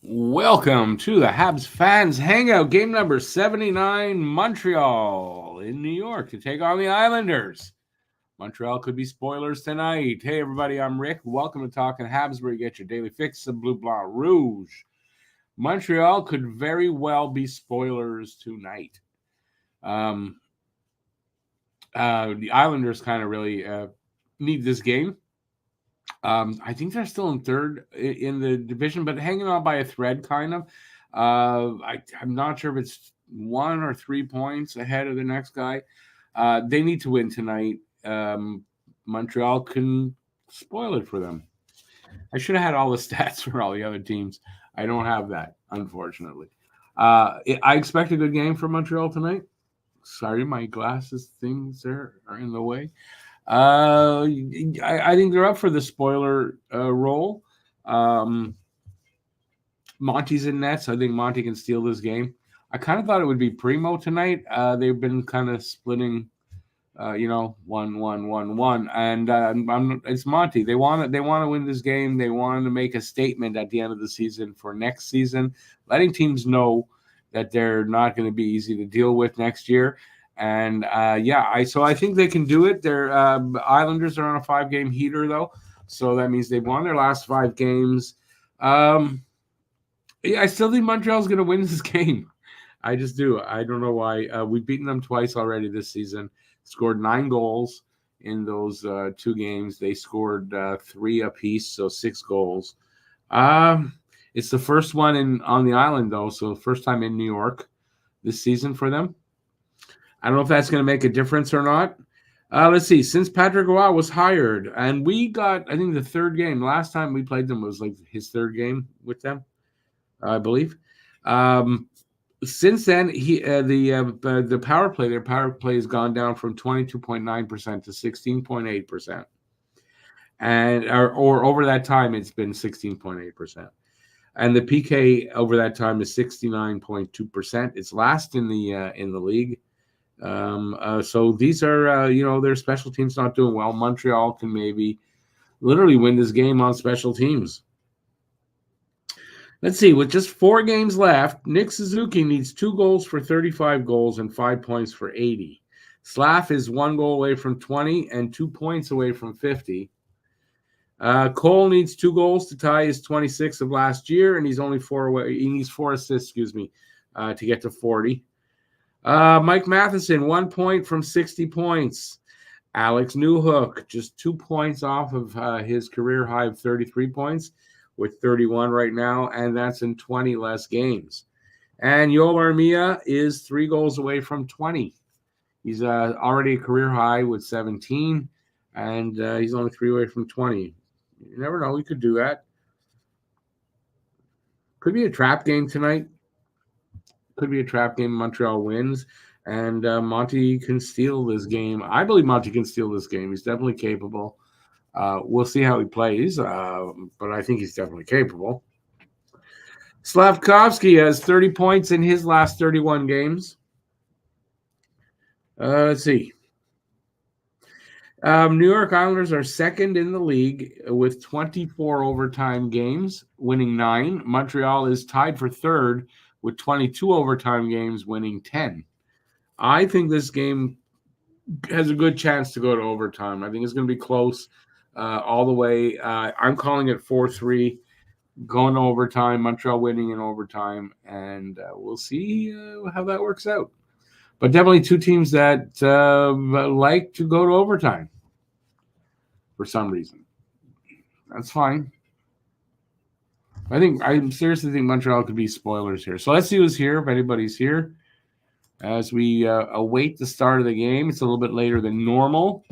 Welcome to the Habs fans hangout, game number 79, Montreal in New York to take on the Islanders. Montreal could be spoilers tonight. Hey, everybody, I'm Rick. Welcome to Talking Habs, where you get your daily fix of Blue Blanc Rouge. Montreal could very well be spoilers tonight. The Islanders kind of really need this game. I think they're still in third in the division, but hanging on by a thread, kind of. I'm not sure if it's 1 or 3 points ahead of the next guy. They need to win tonight. Montreal can spoil it for them. I should have had all the stats for all the other teams. I don't have that, unfortunately. I expect a good game for Montreal tonight. Sorry, my glasses things there are in the way. I think they're up for the spoiler role. Monty's in net, so I think Monty can steal this game. I kind of thought it would be Primo tonight. They've been kind of splitting, 1-1-1-1, and it's Monty. They want to win this game. They want to make a statement at the end of the season for next season, letting teams know that they're not going to be easy to deal with next year. And I think they can do it. Their Islanders are on a 5-game heater, though, so that means they've won their last 5 games. I still think Montreal's going to win this game. I just do. I don't know why. We've beaten them twice already this season. Scored 9 goals in those 2 games. They scored 3 apiece, so 6 goals. It's the first one on the island, though, so first time in New York this season for them. I don't know if that's going to make a difference or not. Let's see. Since Patrick Roy was hired, and we got, I think, the 3rd game. Last time we played them was like his 3rd game with them, I believe. Since then, the power play, their power play has gone down from 22.9% to 16.8%. And or over that time, it's been 16.8%. And the PK over that time is 69.2%. It's last in the league. So these are, their special teams not doing well. Montreal can maybe literally win this game on special teams. Let's see. With just 4 games left, Nick Suzuki needs 2 goals for 35 goals and 5 points for 80. Slav is 1 goal away from 20 and 2 points away from 50. Cole needs 2 goals to tie his 26 of last year, and he's only 4 away. He needs 4 assists, to get to 40. Mike Matheson, 1 point from 60 points. Alex Newhook, just 2 points off of his career high of 33 points with 31 right now, and that's in 20 less games. And Yoel Armia is 3 goals away from 20. He's already a career high with 17, and he's only 3 away from 20. You never know. He could do that. Could be a trap game tonight. Could be a trap game. Montreal wins, and Monty can steal this game. I believe Monty can steal this game. He's definitely capable. We'll see how he plays, but I think he's definitely capable. Slavkovsky has 30 points in his last 31 games. Let's see. New York Islanders are 2nd in the league with 24 overtime games, winning 9. Montreal is tied for 3rd with 22 overtime games, winning 10. I think this game has a good chance to go to overtime. I think it's going to be close all the way. I'm calling it 4-3, going to overtime, Montreal winning in overtime, and we'll see how that works out. But definitely 2 teams that like to go to overtime for some reason. That's fine. I seriously think Montreal could be spoilers here. So let's see who's here, if anybody's here. As we await the start of the game. It's a little bit later than normal.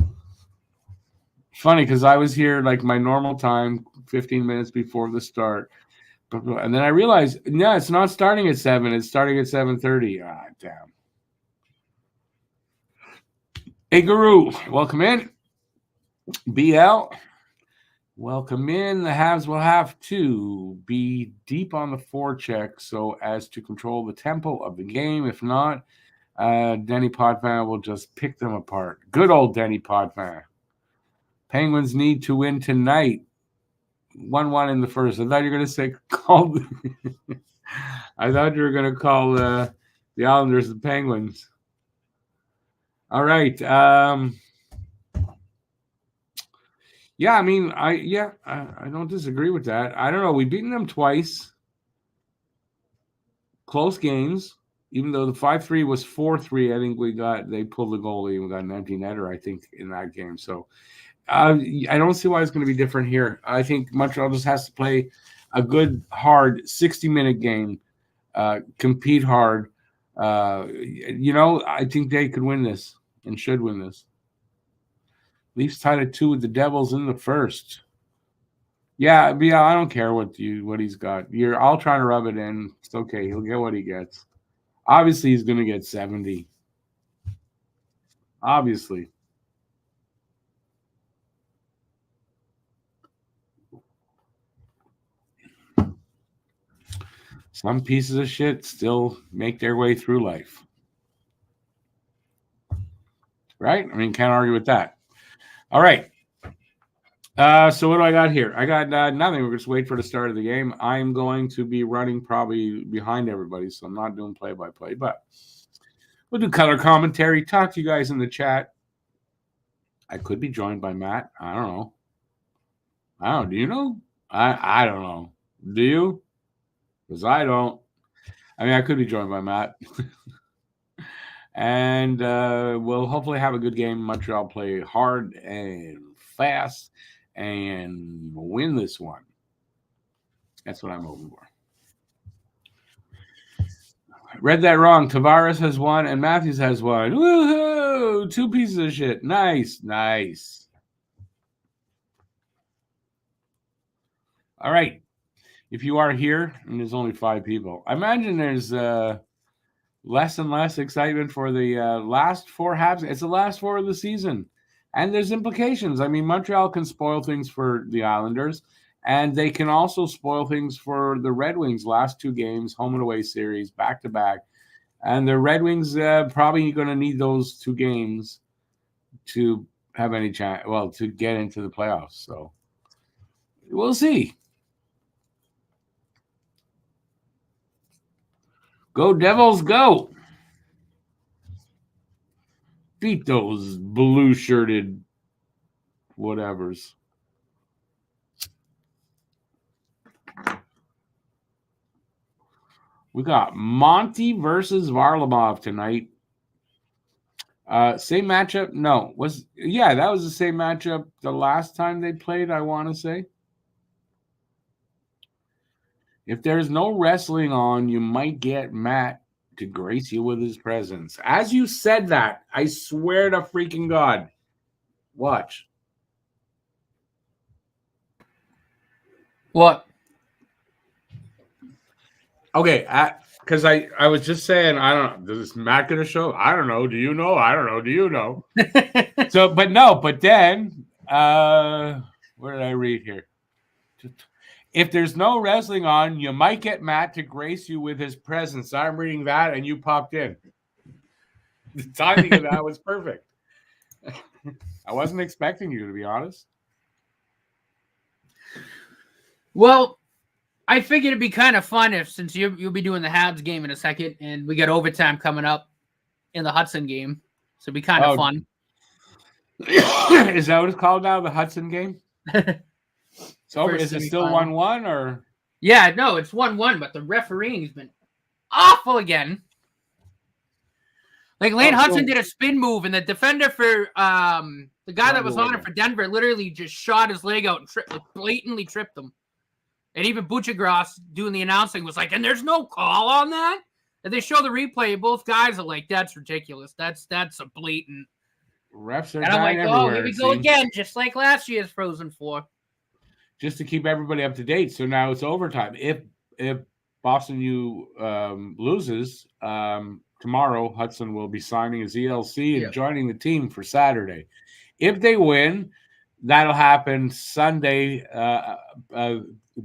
Funny, because I was here like my normal time, 15 minutes before the start. And then I realized, no, it's not starting at 7. It's starting at 7:30. Ah, damn. Hey, Guru, welcome in. BL, welcome in. The Habs will have to be deep on the forecheck so as to control the tempo of the game. If not, Denny Potvin will just pick them apart. Good old Denny Potvin. Penguins need to win tonight. 1-1 in the first. I thought you were going to say call. I thought you were going to call the Islanders the Penguins. All right. Yeah, I mean, I don't disagree with that. I don't know. We've beaten them twice. Close games. Even though the 5-3 was 4-3, I think they pulled the goalie and we got an empty netter, I think, in that game. So I don't see why it's going to be different here. I think Montreal just has to play a good, hard 60-minute game, compete hard. I think they could win this and should win this. Leafs tied at 2 with the Devils in the first. Yeah, I don't care what he's got. You're all trying to rub it in. It's okay. He'll get what he gets. Obviously, he's going to get 70. Obviously. Some pieces of shit still make their way through life. Right? I mean, can't argue with that. All right. So what do I got here? I got nothing. We're just wait for the start of the game. I'm going to be running probably behind everybody, so I'm not doing play-by-play, but we'll do color commentary. Talk to you guys in the chat. I could be joined by Matt. I don't know. Do you know? I don't know. Do you? Because I don't. I mean, I could be joined by Matt. And we'll hopefully have a good game. Montreal play hard and fast and win this one. That's what I'm hoping for. Read that wrong. Tavares has won and Matthews has won. Woohoo! 2 pieces of shit. Nice. All right. If you are here, and there's only 5 people, I imagine there's less and less excitement for the last 4 Habs. It's the last 4 of the season. And there's implications. I mean, Montreal can spoil things for the Islanders, and they can also spoil things for the Red Wings. Last 2 games, home and away series, back-to-back. And the Red Wings probably going to need those 2 games to have any chance, to get into the playoffs. So we'll see. Go Devils, go! Beat those blue-shirted whatevers. We got Monty versus Varlamov tonight. Same matchup? No. That was the same matchup the last time they played, I want to say. If there's no wrestling on, you might get Matt to grace you with his presence. As you said that, I swear to freaking God. Watch. What? Okay, because I was just saying, I don't know. Is Matt going to show? I don't know. Do you know? I don't know. Do you know? But then, where did I read here? If there's no wrestling on, you might get Matt to grace you with his presence. I'm reading that, and you popped in. The timing of that was perfect. I wasn't expecting you, to be honest. Well, I figured it'd be kind of fun since you'll be doing the Habs game in a second, and we got overtime coming up in the Hudson game, so it'd be kind of fun. Is that what it's called now, the Hudson game? So is it still 1-1 or? Yeah, no, it's 1-1, but the refereeing's been awful again. Like Lane Hudson did a spin move, and the defender for the guy that was on it for Denver literally just shot his leg out and blatantly tripped him. And even Buchagras doing the announcing was like, and there's no call on that? And they show the replay, and both guys are like, that's ridiculous. That's a blatant. Refs are and I'm like, here we go again, just like last year's Frozen 4. Just to keep everybody up to date. So now it's overtime. If Boston loses, tomorrow Hudson will be signing his ELC and joining the team for Saturday. If they win, that'll happen Sunday.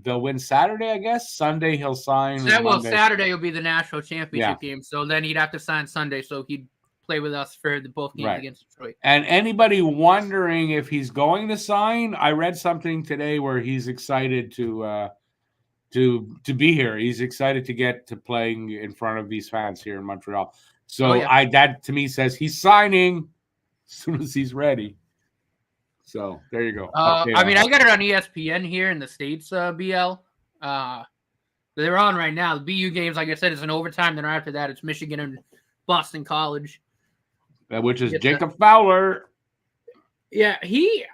They'll win Saturday, I guess. Sunday he'll sign. Saturday will be the national championship game. So then he'd have to sign Sunday. So he'd play with us for the both games against Detroit. And anybody wondering if he's going to sign, I read something today where he's excited to be here. He's excited to get to playing in front of these fans here in Montreal. So that to me says he's signing as soon as he's ready. So there you go. Okay, I got it on ESPN here in the States, BL. They're on right now. The BU games, like I said, is an overtime. Then after that, it's Michigan and Boston College. Which is Jacob Fowler. Yeah, he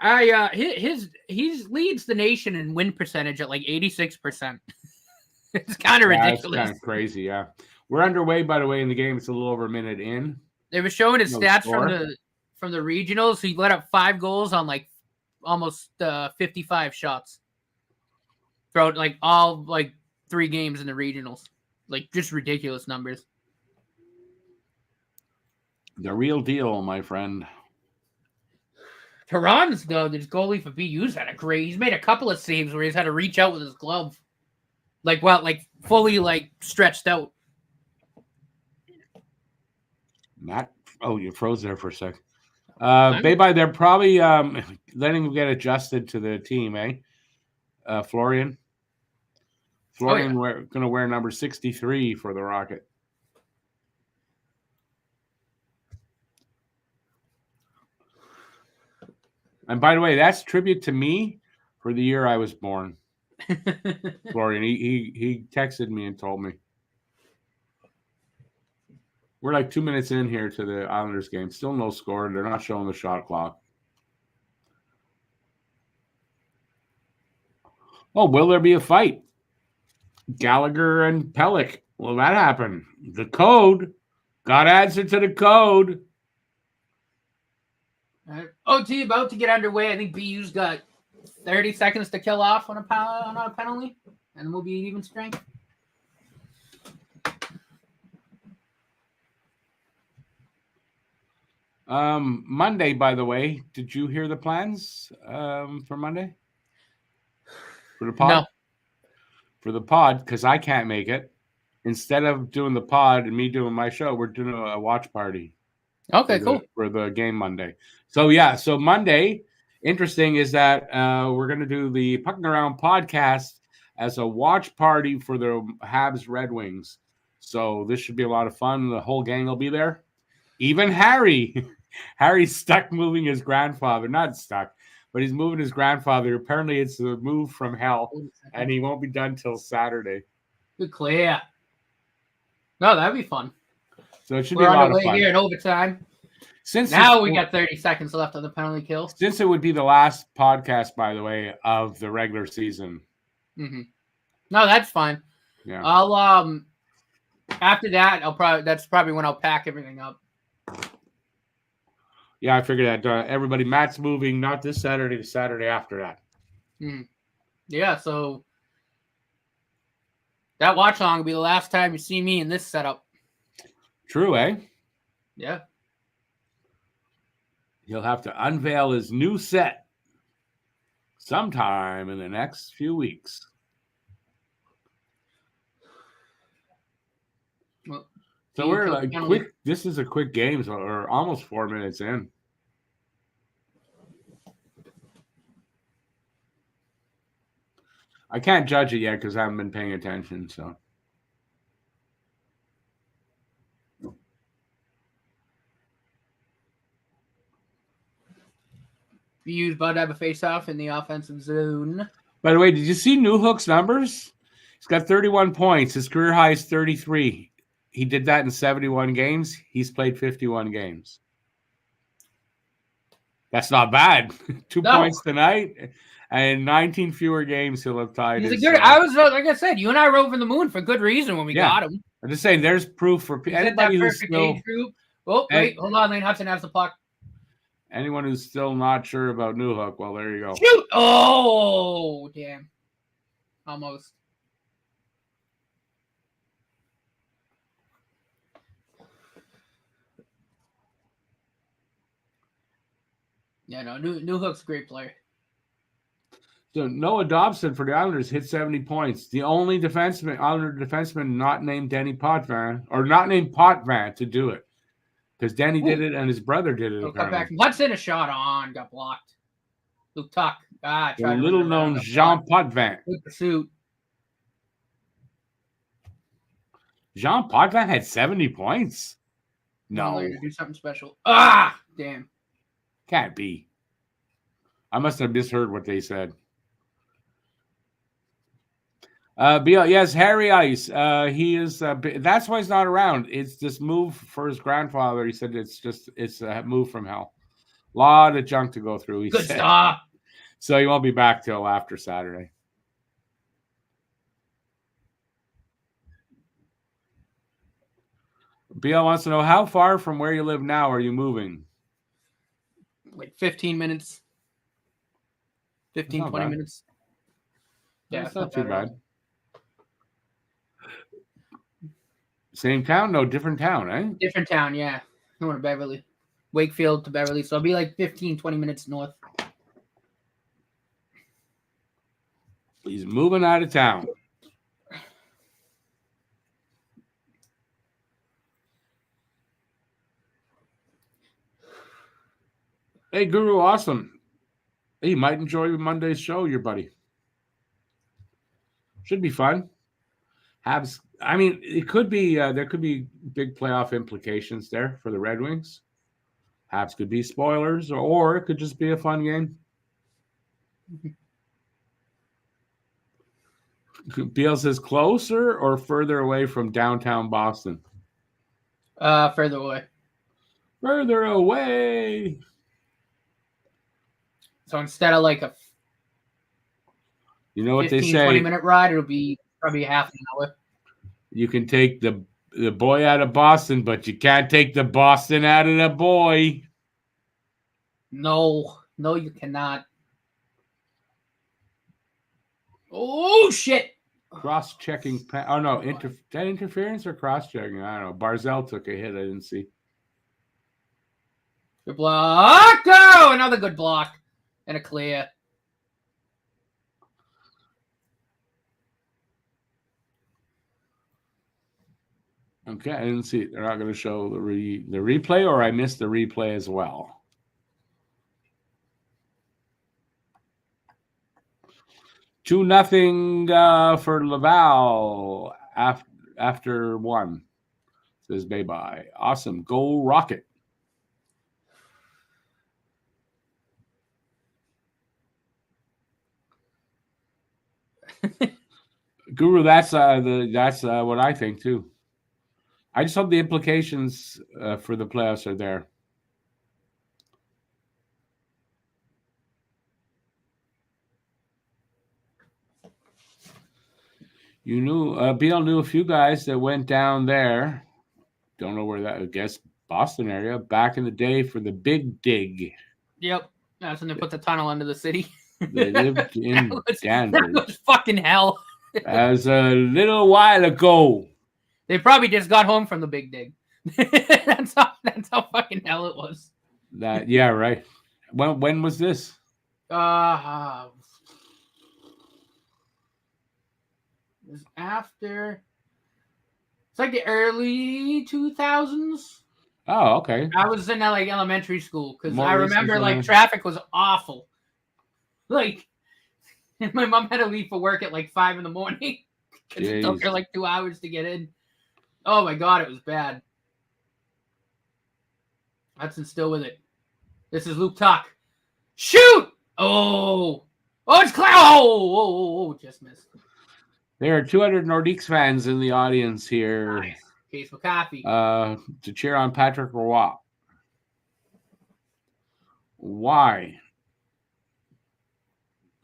leads the nation in win percentage at like 86%. It's kind of ridiculous. It's kind of crazy, yeah. We're underway, by the way, in the game. It's a little over a minute in. They were showing his stats from the regionals. He let up 5 goals on like almost 55 shots throughout like all like 3 games in the regionals. Like just ridiculous numbers. The real deal, my friend. Tehran's though, this goalie for BU's he's made a couple of saves where he's had to reach out with his glove. Like fully like stretched out. You froze there for a sec. They're probably letting him get adjusted to the team, eh? Florian. Going to wear number 63 for the Rocket. And by the way, that's tribute to me for the year I was born. Florian, he texted me and told me. We're like 2 minutes in here to the Islanders game. Still no score. They're not showing the shot clock. Oh, will there be a fight? Gallagher and Pellick. Will that happen? The code. Got to answer to the code. OT about to get underway. I think BU's got 30 seconds to kill off on a penalty, and we'll be even strength. Monday, by the way, did you hear the plans for Monday? For the pod? No. For the pod, because I can't make it. Instead of doing the pod and me doing my show, we're doing a watch party. Okay, cool. For the game Monday. So Monday, interesting is that we're going to do the Pucking Around podcast as a watch party for the Habs Red Wings. So this should be a lot of fun. The whole gang will be there. Even Harry. Harry's stuck moving his grandfather. Not stuck, but he's moving his grandfather. Apparently it's a move from hell, and he won't be done till Saturday. Good clear. No, that'd be fun. So it should be a lot of fun. We're here in overtime. We got 30 seconds left on the penalty kill. Since it would be the last podcast, by the way, of the regular season. Mm-hmm. No, that's fine. Yeah. I'll after that, that's probably when I'll pack everything up. Yeah, I figured that. Everybody, Matt's moving not this Saturday, the Saturday after that. Yeah, so that watch along will be the last time you see me in this setup. True, eh? Yeah. He'll have to unveil his new set sometime in the next few weeks. Well, so we're like quick. This is a quick game, so we're almost 4 minutes in. I can't judge it yet because I haven't been paying attention. So. BU's about to have a face-off in the offensive zone. By the way, did you see Newhook's numbers? He's got 31 points. His career high is 33. He did that in 71 games. He's played 51 games. That's not bad. 2 points tonight, and 19 fewer games he'll have tied. He's a good. I was like I said, you and I were over the moon for good reason when we got him. I'm just saying, there's proof for anybody who's still. Oh wait, hold on. Lane Hudson has the puck. Anyone who's still not sure about Newhook, well, there you go. Shoot! Oh, damn. Almost. Yeah, no, Newhook's a great player. So Noah Dobson for the Islanders hit 70 points. The only Islander defenseman not named Denny Potvin, or not named Potvin to do it. Because Danny did it and his brother did it. Cut back. Hudson a shot on, got blocked. Luke Tuck. The little-known Jean Potvin. Good pursuit. Jean Potvin had 70 points. No. Do something special. Ah, damn. Can't be. I must have misheard what they said. Yes, Harry Ice. He is. That's why he's not around. It's this move for his grandfather. He said it's a move from hell. A lot of junk to go through. He Good said. stuff. So he won't be back till after Saturday. BL wants to know, how far from where you live now are you moving? Like 15 minutes. 15, 20 minutes. Yeah, it's not too bad. Same town? No, different town, eh? Different town, yeah. I went to Beverly. Wakefield to Beverly. So I'll be like 15, 20 minutes north. He's moving out of town. Hey, Guru, awesome. Hey, you might enjoy Monday's show, your buddy. Should be fun. Habs. I mean, it could be. There could be big playoff implications there for the Red Wings. Habs could be spoilers, or it could just be a fun game. Beal says closer or further away from downtown Boston? Further away. Further away. So instead of like a what they say, 20-minute ride, it'll be probably half an hour. You can take the boy out of Boston, but you can't take the Boston out of the boy. No, you cannot. Oh, shit. Cross-checking. Oh, no. That interference or cross-checking? I don't know. Barzell took a hit. I didn't see. Good block. Oh, another good block. And a clear. Okay, I didn't see it. They're not going to show the replay, or I missed the replay as well. 2-0 for Laval after 1. Says bye-bye. Awesome. Go Rocket. Guru, that's what I think too. I just hope the implications for the playoffs are there. BL knew a few guys that went down there. Don't know where that. I guess Boston area back in the day for the Big Dig. Yep, that's when they put the tunnel under the city. They lived in Danvers. That was fucking hell. As a little while ago. They probably just got home from the Big Dig. that's how fucking hell it was. Yeah, right. When was this? It was after. It's like the early 2000s. Oh, okay. I was in like elementary school because I remember like traffic was awful. Like, my mom had to leave for work at like 5 a.m. because it took her like 2 hours to get in. Oh my God, it was bad. Hudson's still with it. This is Luke Tuck. Shoot! Oh, it's clear. Oh, just missed. There are 200 Nordiques fans in the audience here. Nice. Case of coffee. To cheer on Patrick Roy. Why?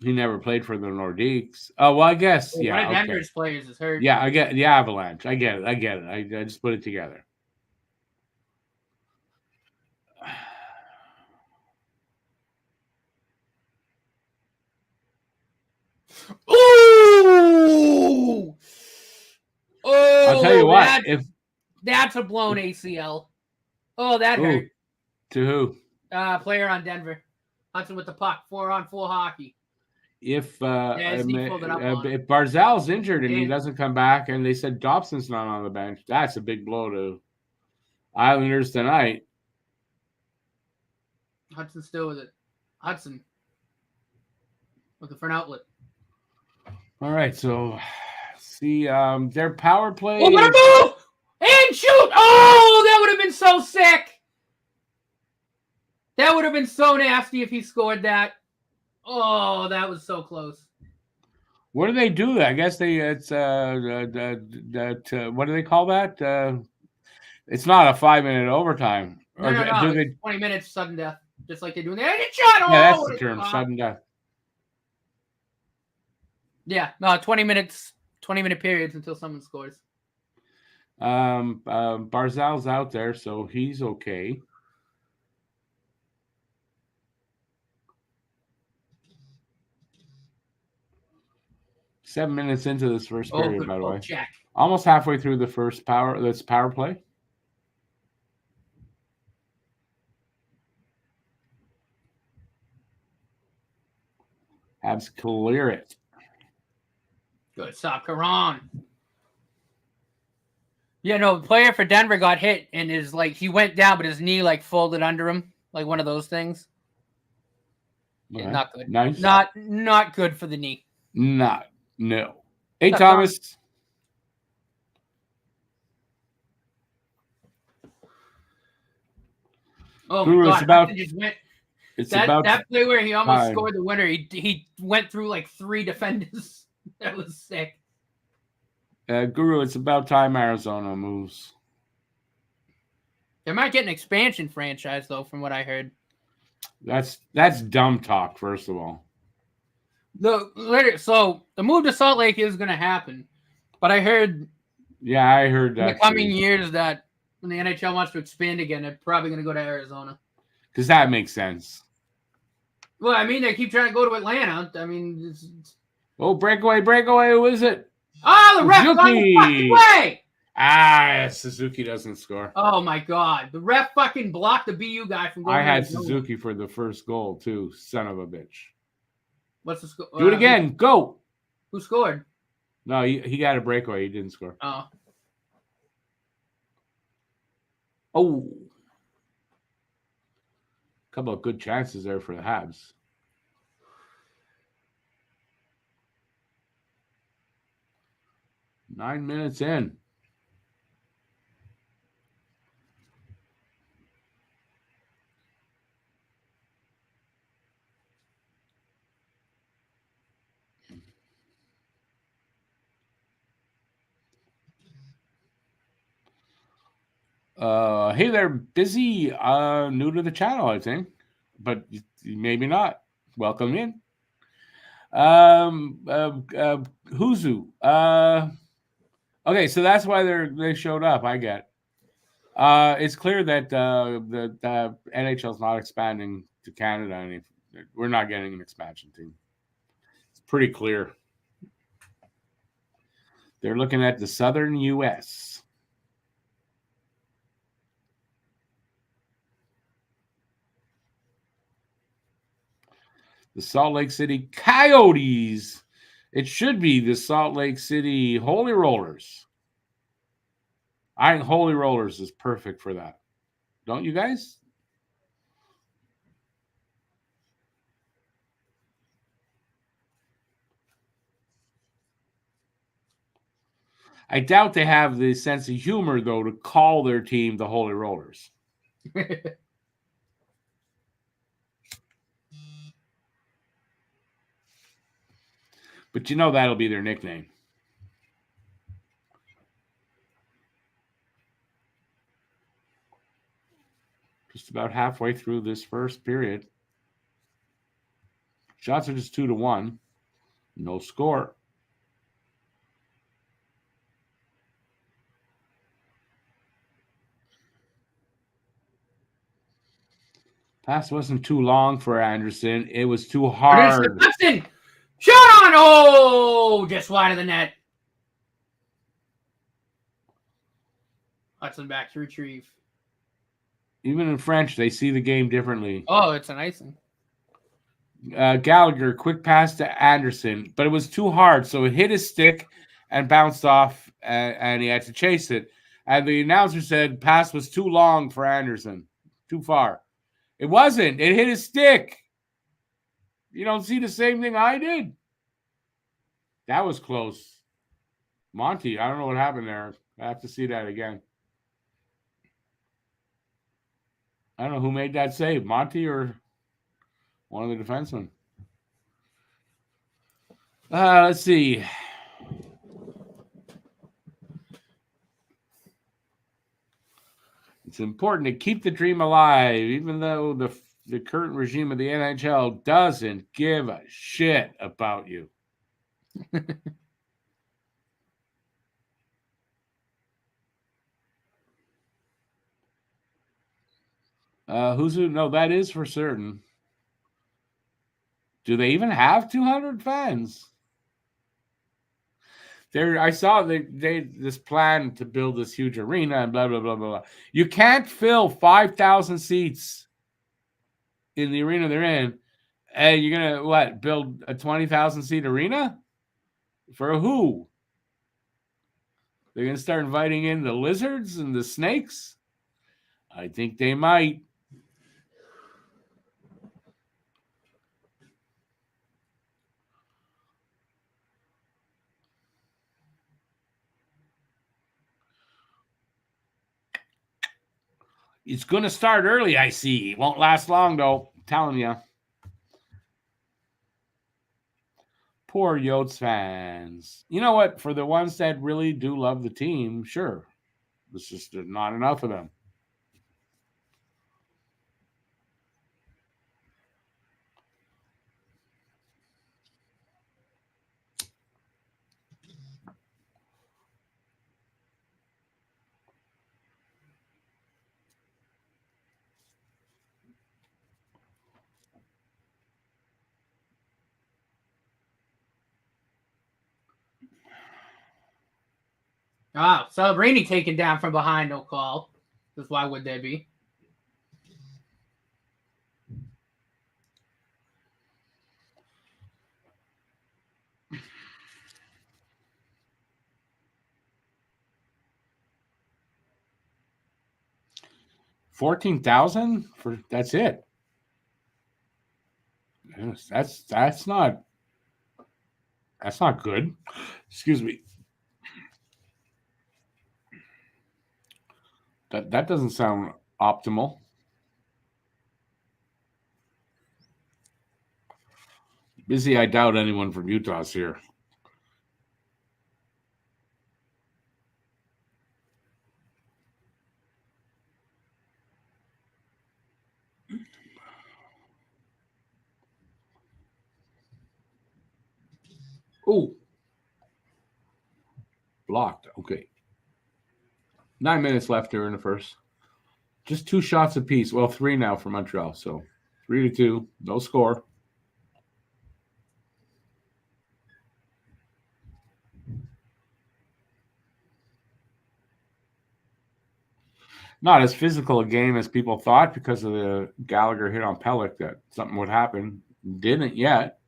He never played for the Nordiques. Oh, well, I guess, yeah. One of Denver's players is hurt. Yeah, I get the Avalanche. I get it. I just put it together. Ooh! Oh, I'll tell you what. That's a blown ACL. Oh, that hurt. To who? Player on Denver. Hudson with the puck. 4-on-4 hockey. If Barzell's injured and he doesn't come back, and they said Dobson's not on the bench, that's a big blow to Islanders tonight. Hudson still with it. Hudson. Looking for an outlet. All right, so see their power play. Oh, what a move! And shoot! Oh, that would have been so sick. That would have been so nasty if he scored that. Oh, that was so close. What do they do? I guess it's what do they call that? It's not a 5-minute overtime. No, Do they, 20 minutes sudden death, just like they do in the shot. Yeah, that's the term, sudden death. Yeah, no, 20 minute periods until someone scores. Barzal's out there, so he's okay. Seven minutes into this first period, by the way. Check. Almost halfway through the first power play. Habs clear it. Good stop, Caron. Yeah, no, the player for Denver got hit and he went down, but his knee folded under him, like one of those things. Yeah, right. Not good. Nice. Not good for the knee. No. Hey, Thomas. Oh my God! That play where he almost time. Scored the winner. He went through 3 defenders. That was sick. Guru, it's about time Arizona moves. They might get an expansion franchise though, from what I heard. That's dumb talk. First of all, so the move to Salt Lake is going to happen, but I heard. Yeah, I heard that. In the coming years, that when the NHL wants to expand again, they're probably going to go to Arizona. Because that makes sense. Well, I mean, they keep trying to go to Atlanta. I mean, breakaway! Who is it? Oh, the ref fucking way! Suzuki doesn't score. Oh my God, the ref fucking blocked the BU guy from going. I had Suzuki for the first goal too. Son of a bitch. What's the score? Do it again. Go. Who scored? No, he got a breakaway. He didn't score. Oh. Couple of good chances there for the Habs. Nine minutes in. Hey there, Busy. New to the channel, I think, but maybe not. Welcome in. Huzu. Okay, so that's why they showed up. I get. It's clear that the NHL is not expanding to Canada, and we're not getting an expansion team. It's pretty clear. They're looking at the southern U.S. The Salt Lake City Coyotes. It should be the Salt Lake City Holy Rollers. I think Holy Rollers is perfect for that. Don't you guys? I doubt they have the sense of humor, though, to call their team the Holy Rollers. But you know that'll be their nickname. Just about halfway through this first period. Shots are just 2-1. No score. Pass wasn't too long for Anderson. It was too hard. Shot on! Oh, just wide of the net. Hudson back to retrieve. Even in French, they see the game differently. Oh, it's an icing. Gallagher, quick pass to Anderson, but it was too hard, so it hit his stick and bounced off, and he had to chase it. And the announcer said pass was too long for Anderson. Too far. It wasn't. It hit his stick. You don't see the same thing I did? That was close. Monty, I don't know what happened there. I have to see that again. I don't know who made that save, Monty or one of the defensemen. Let's see. It's important to keep the dream alive, even though the current regime of the NHL doesn't give a shit about you. No, that is for certain. Do they even have 200 fans? I saw this plan to build this huge arena and blah, blah, blah, blah, blah. You can't fill 5,000 seats in the arena they're in. And you're going to, build a 20,000 seat arena? For who? They're going to start inviting in the lizards and the snakes? I think they might. It's going to start early, I see. It won't last long, though. I'm telling you. Poor Yotes fans. You know what? For the ones that really do love the team, sure. It's just not enough of them. Celebrini taken down from behind, no call. Because why would there be? $14,000 for that's it. That's not good. Excuse me. That doesn't sound optimal. Busy, I doubt anyone from Utah's here. Oh, blocked. Okay. 9 minutes left here in the first. Just 2 shots apiece. Well, 3 now for Montreal. So 3-2. No score. Not as physical a game as people thought because of the Gallagher hit on Pelech that something would happen. Didn't yet.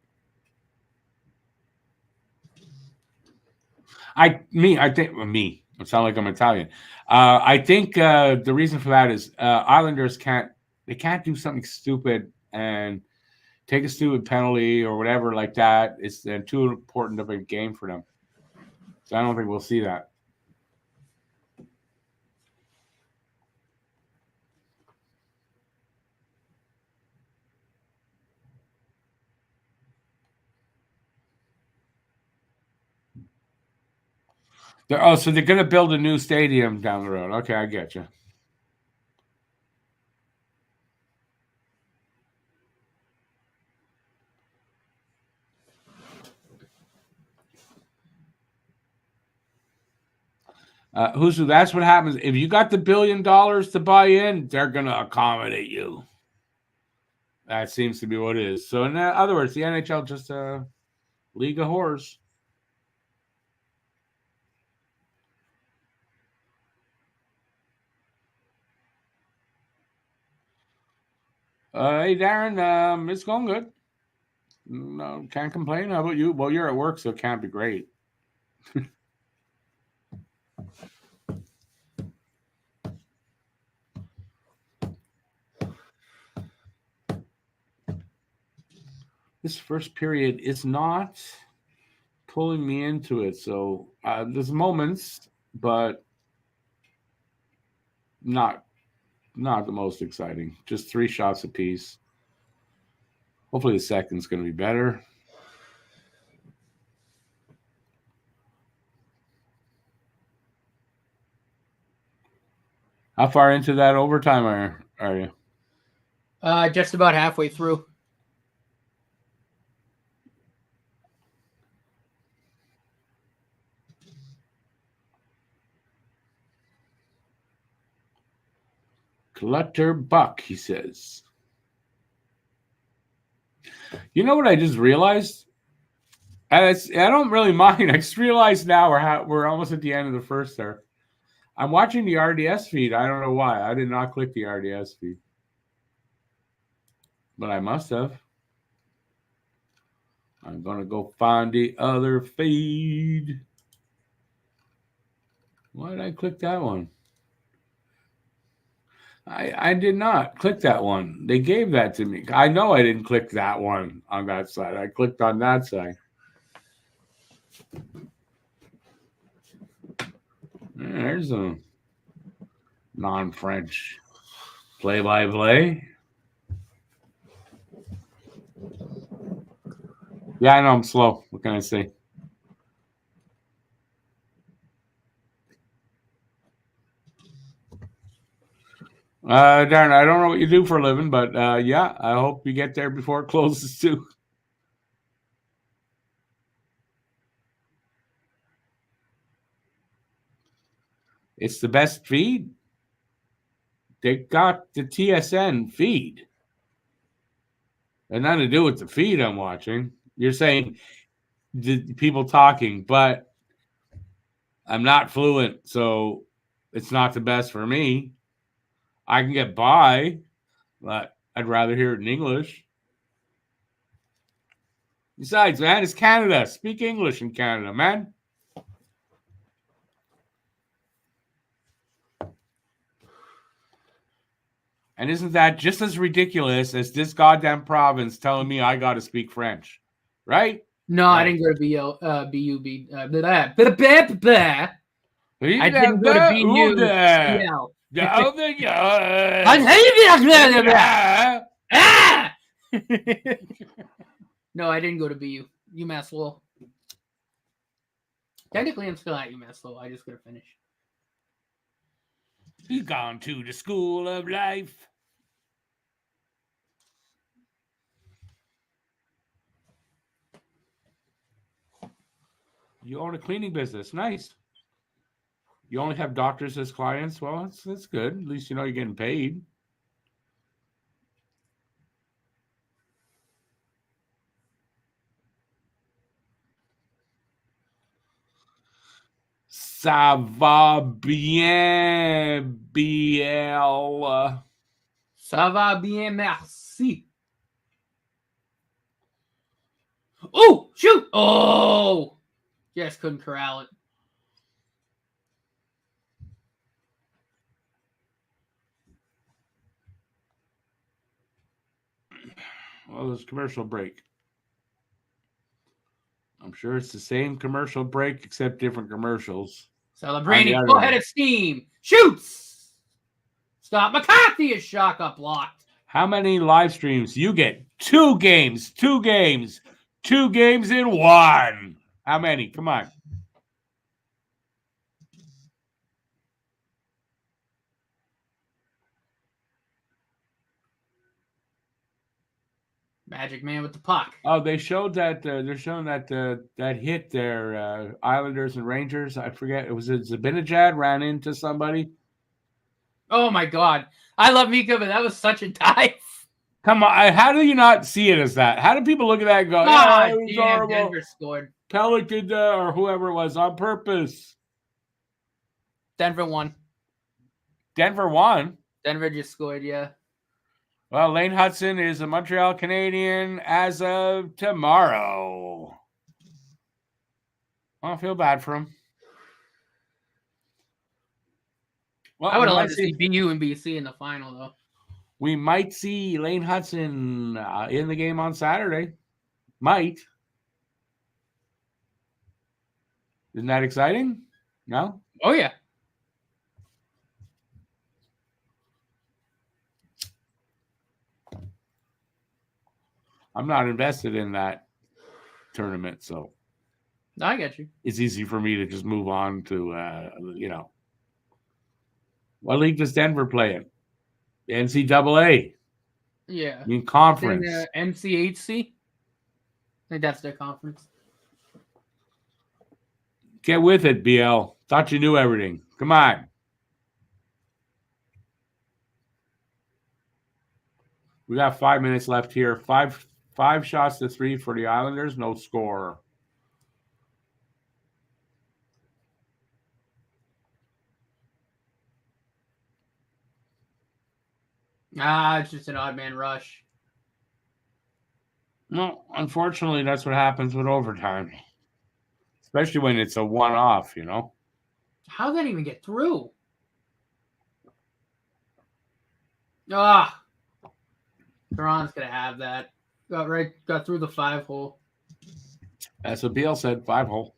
I sound like I'm Italian. I think the reason for that is Islanders can't do something stupid and take a stupid penalty or whatever like that. It's too important of a game for them. So I don't think we'll see that. So they're going to build a new stadium down the road. Okay, I get you. That's what happens. If you got the $1 billion to buy in, they're going to accommodate you. That seems to be what it is. So in other words, the NHL just a league of whores. Hey, Darren, it's going good. No, can't complain. How about you? Well, you're at work, so it can't be great. this first period is not pulling me into it. So there's moments, but not the most exciting. Just 3 shots apiece. Hopefully the second's going to be better. How far into that overtime are you? Just about halfway through. Clutter Buck, he says. You know what I just realized? I don't really mind. I just realized now we're almost at the end of the first there. I'm watching the RDS feed. I don't know why. I did not click the RDS feed. But I must have. I'm going to go find the other feed. Why did I click that one? I did not click that one. They gave that to me. I know I didn't click that one on that side. I clicked on that side. There's a non-French play-by-play. Yeah, I know I'm slow. What can I say? Darren, I don't know what you do for a living, but yeah, I hope you get there before it closes too. It's the best feed. They got the TSN feed. And nothing to do with the feed I'm watching. You're saying the people talking, but I'm not fluent, so it's not the best for me. I can get by, but I'd rather hear it in English. Besides, man, it's Canada. Speak English in Canada, man. And isn't that just as ridiculous as this goddamn province telling me I got to speak French? Right? No, right. I didn't go to BUB. I didn't go to BU. No, I didn't go to BU. UMass Lowell. Technically, I'm still at UMass Lowell. I just gotta finish. You've gone to the school of life. You own a cleaning business. Nice. You only have doctors as clients. Well, that's good. At least you know you're getting paid. Ça va bien, Biel. Ça va bien, merci. Oh, shoot! Oh! Just couldn't corral it. Well, there's commercial break. I'm sure it's the same commercial break, except different commercials. Celebrating full head of steam. Shoots! Stop McCarthy is shock up locked. How many live streams? You get 2 games. 2 games. 2 games in 1. How many? Come on. Magic Man with the puck. Oh, they showed that. They're showing that that hit there. Islanders and Rangers. I forget. It was Zabinajad ran into somebody. Oh my God! I love Mika, but that was such a dive. Come on! How do you not see it as that? How do people look at that and go, "Yeah, it was horrible"? Denver scored. Pellick did that, or whoever it was, on purpose. Denver won. Denver won. Denver just scored. Yeah. Well, Lane Hudson is a Montreal Canadien as of tomorrow. I don't feel bad for him. Well, I would have liked to see BU and BC in the final, though. We might see Lane Hudson in the game on Saturday. Might. Isn't that exciting? No? Oh, yeah. I'm not invested in that tournament, so I get you. it's easy for me to just move on to, what league does Denver play in? The NCAA. Yeah. I mean, conference. NCHC? I think that's their conference. Get with it, BL. Thought you knew everything. Come on. We got 5 minutes left here. Five shots to 3 for the Islanders. No score. It's just an odd man rush. No, unfortunately, that's what happens with overtime. Especially when it's a one-off, How'd that even get through? Toronto's gonna have that. Got through the 5-hole. That's what BL said, 5-hole.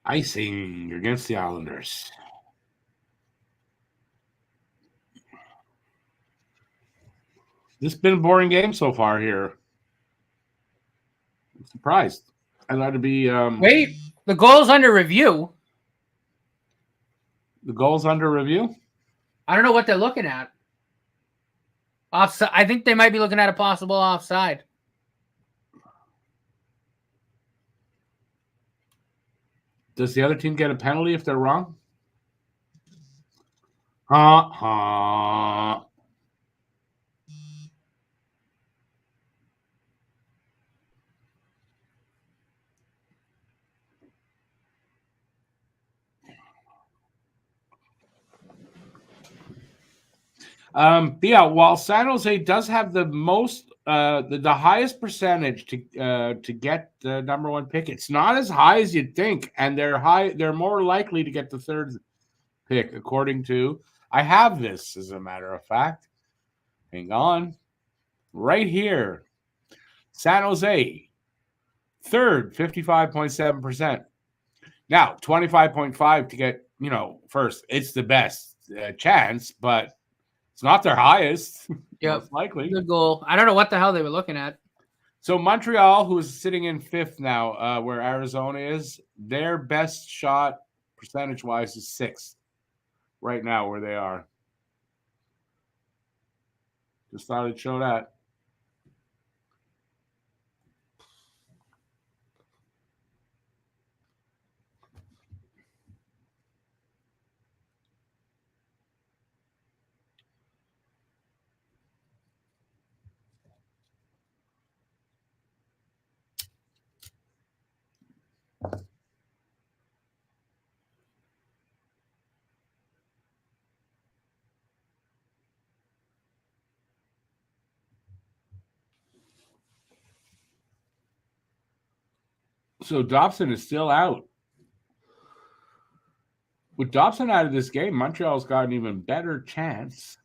Icing against the Islanders. This has been a boring game so far here. I'm surprised. I'd like to be. Wait, the goal's under review. The goal's under review? I don't know what they're looking at. Offside. I think they might be looking at a possible offside. Does the other team get a penalty if they're wrong? Yeah, while San Jose does have the most, the highest percentage to get the number one pick, it's not as high as you'd think, and they're more likely to get the third pick, according to. I have this, as a matter of fact. Hang on, right here, San Jose, third, 55.7%. Now 25.5 to get first. It's the best chance, but it's not their highest. Yep. Most likely. Good goal. I don't know what the hell they were looking at. So Montreal, who's sitting in fifth now, where Arizona is, their best shot percentage-wise is sixth right now where they are. Just thought I'd show that. So Dobson is still out. With Dobson out of this game, Montreal's got an even better chance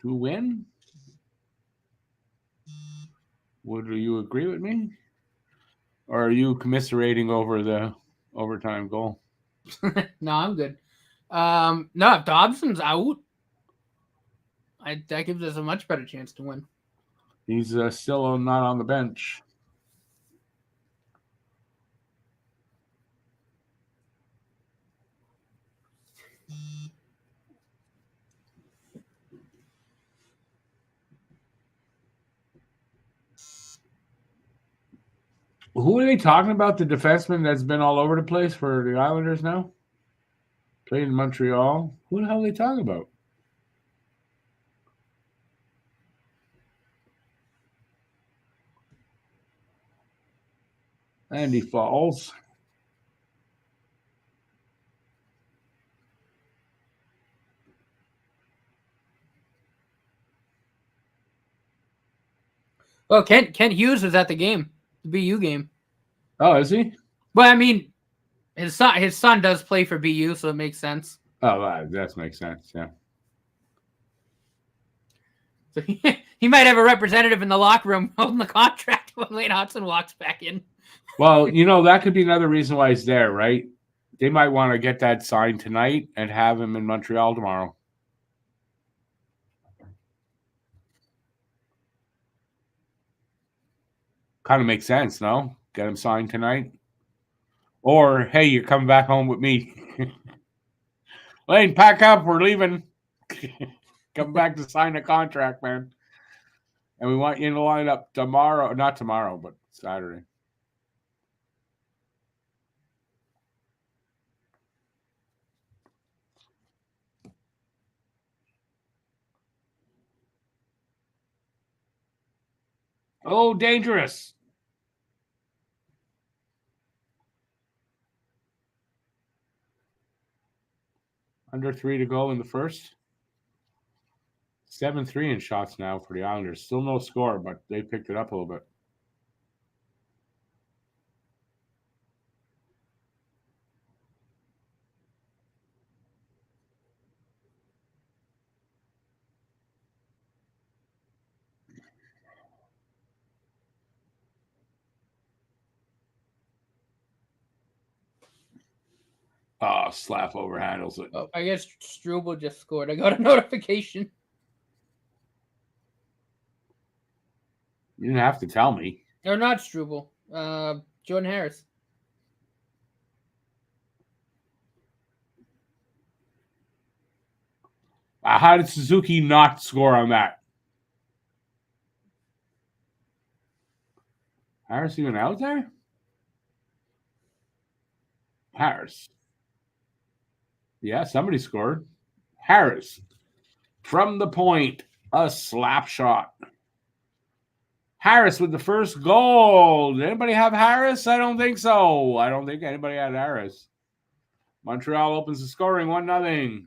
to win. Would you agree with me? Or are you commiserating over the overtime goal? No, I'm good. No, if Dobson's out, that gives us a much better chance to win. He's still not on the bench. Who are they talking about? The defenseman that's been all over the place for the Islanders now? Played in Montreal. Who the hell are they talking about? Andy Falls. Well, Kent Hughes was at the game, the BU game. Oh, is he? But I mean, his son does play for BU, so it makes sense. Oh, that makes sense. Yeah. So he might have a representative in the locker room holding the contract when Lane Hudson walks back in. Well, that could be another reason why he's there, right? They might want to get that signed tonight and have him in Montreal tomorrow. Kind of makes sense, no? Get him signed tonight. Or, hey, you're coming back home with me. Lane, pack up. We're leaving. Come back to sign a contract, man. And we want you in the lineup tomorrow. Not tomorrow, but Saturday. Oh, dangerous. Under 3 to go in the first. 7-3 in shots now for the Islanders. Still no score, but they picked it up a little bit. Oh, Slap overhandles it. Oh, I guess Struble just scored. I got a notification. You didn't have to tell me. Or not Struble. Jordan Harris. How did Suzuki not score on that? Harris even out there? Harris. Yeah, somebody scored. Harris. From the point, a slap shot. Harris with the first goal. Did anybody have Harris? I don't think so. I don't think anybody had Harris. Montreal opens the scoring 1-0.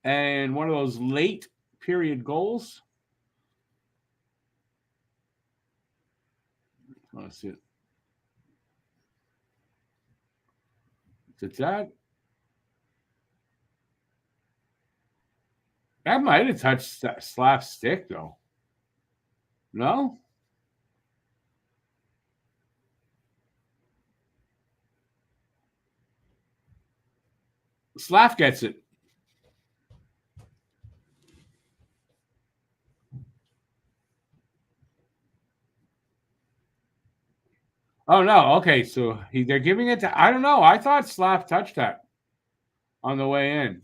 And one of those late period goals. Let's see it. Is that? That might have touched Slap's stick, though. No? Slap gets it. Oh, no. Okay, so they're giving it to... I don't know. I thought Slap touched that on the way in.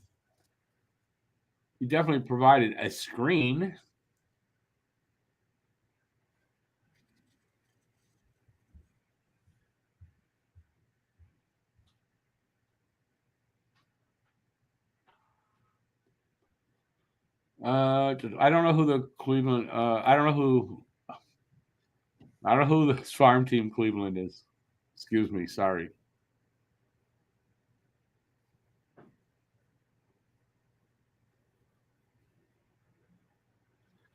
He definitely provided a screen. I don't know who the Cleveland... I don't know who the farm team Cleveland is. Excuse me. Sorry.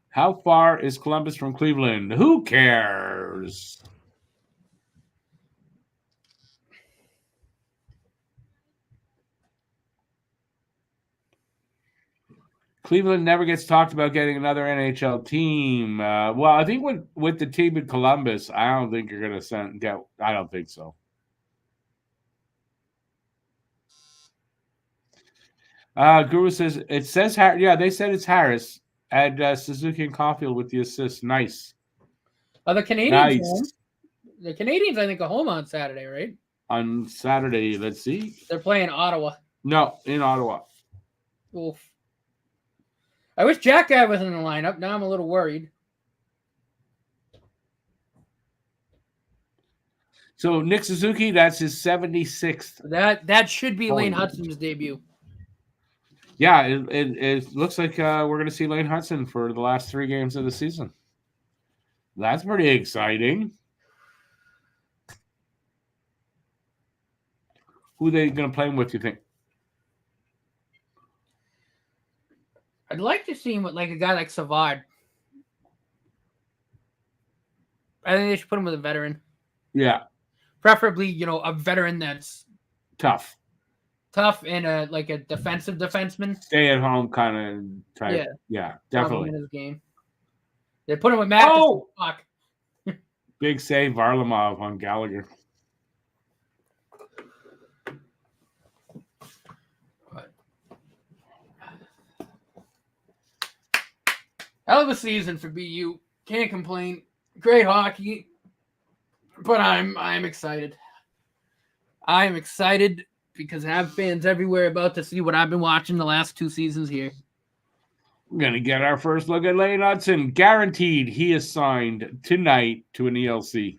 How far is Columbus from Cleveland? Who cares? Cleveland never gets talked about getting another NHL team. Well, I think with the team in Columbus, I don't think you're going to get. I don't think so. Guru says it says Harris. Yeah, they said it's Harris. And Suzuki and Caulfield with the assist. Nice. The Canadiens home? The Canadiens, I think, are home on Saturday, right? On Saturday, let's see. They're playing Ottawa. No, in Ottawa. Oof. I wish Jack Guy was in the lineup. Now I'm a little worried. So Nick Suzuki, that's his 76th. That should be Lane Hudson's debut. Yeah, it looks like we're going to see Lane Hudson for the last 3 games of the season. That's pretty exciting. Who are they going to play him with, you think? I'd like to see him with like a guy like Savard. I think they should put him with a veteran. Yeah. Preferably, a veteran that's Tough and like a defensive defenseman. Stay at home kind of type. Yeah, definitely. In his game. They put him with Matt. Oh! Big save, Varlamov on Gallagher. Hell of a season for BU. Can't complain. Great hockey. But I'm excited. I am excited because I have fans everywhere about to see what I've been watching the last 2 seasons here. We're going to get our first look at Lane Hudson. Guaranteed he is signed tonight to an ELC.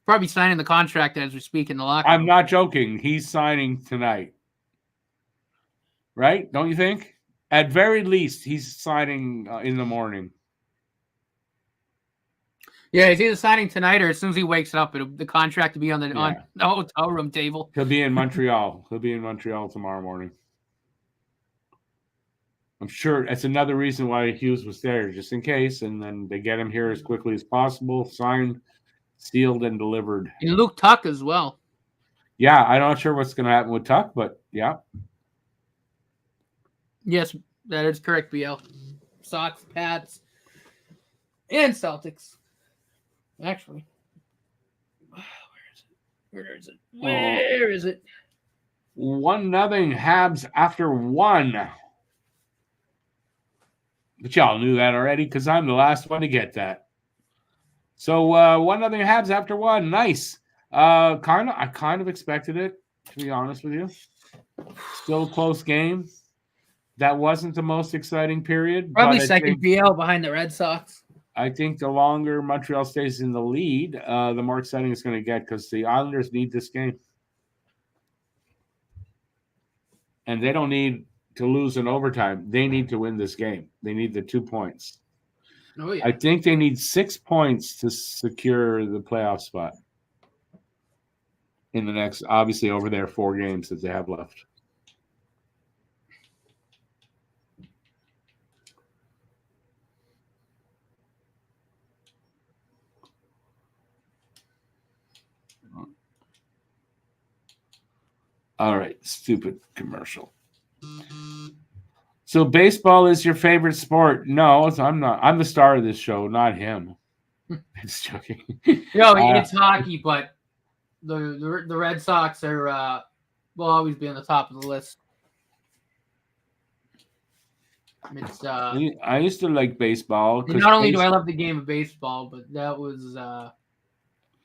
Probably signing the contract as we speak in the locker room. I'm not joking. He's signing tonight. Right? Don't you think? At very least, he's signing in the morning. Yeah, he's either signing tonight or as soon as he wakes up, the contract will be on the hotel room table. He'll be in Montreal. He'll be in Montreal tomorrow morning. I'm sure that's another reason why Hughes was there, just in case, and then they get him here as quickly as possible, signed, sealed, and delivered. And Luke Tuck as well. Yeah, I'm not sure what's going to happen with Tuck, but yeah. Yes, that is correct, BL. Sox, Pats, and Celtics. Actually. Where is it? 1-0 Habs after 1. But y'all knew that already because I'm the last one to get that. So 1-0 Habs after 1. Nice. I kind of expected it, to be honest with you. Still a close game. That wasn't the most exciting period. Probably second BL behind the Red Sox. I think the longer Montreal stays in the lead, the more exciting it's going to get because the Islanders need this game. And they don't need to lose in overtime. They need to win this game. They need the 2 points. Oh, yeah. I think they need 6 points to secure the playoff spot in the next, obviously, over their 4 games that they have left. All right, stupid commercial. So baseball is your favorite sport? No, I'm not. I'm the star of this show, not him. Just joking. It's hockey, but the Red Sox are will always be on the top of the list. It's I used to like baseball. Not only do I love the game of baseball, but that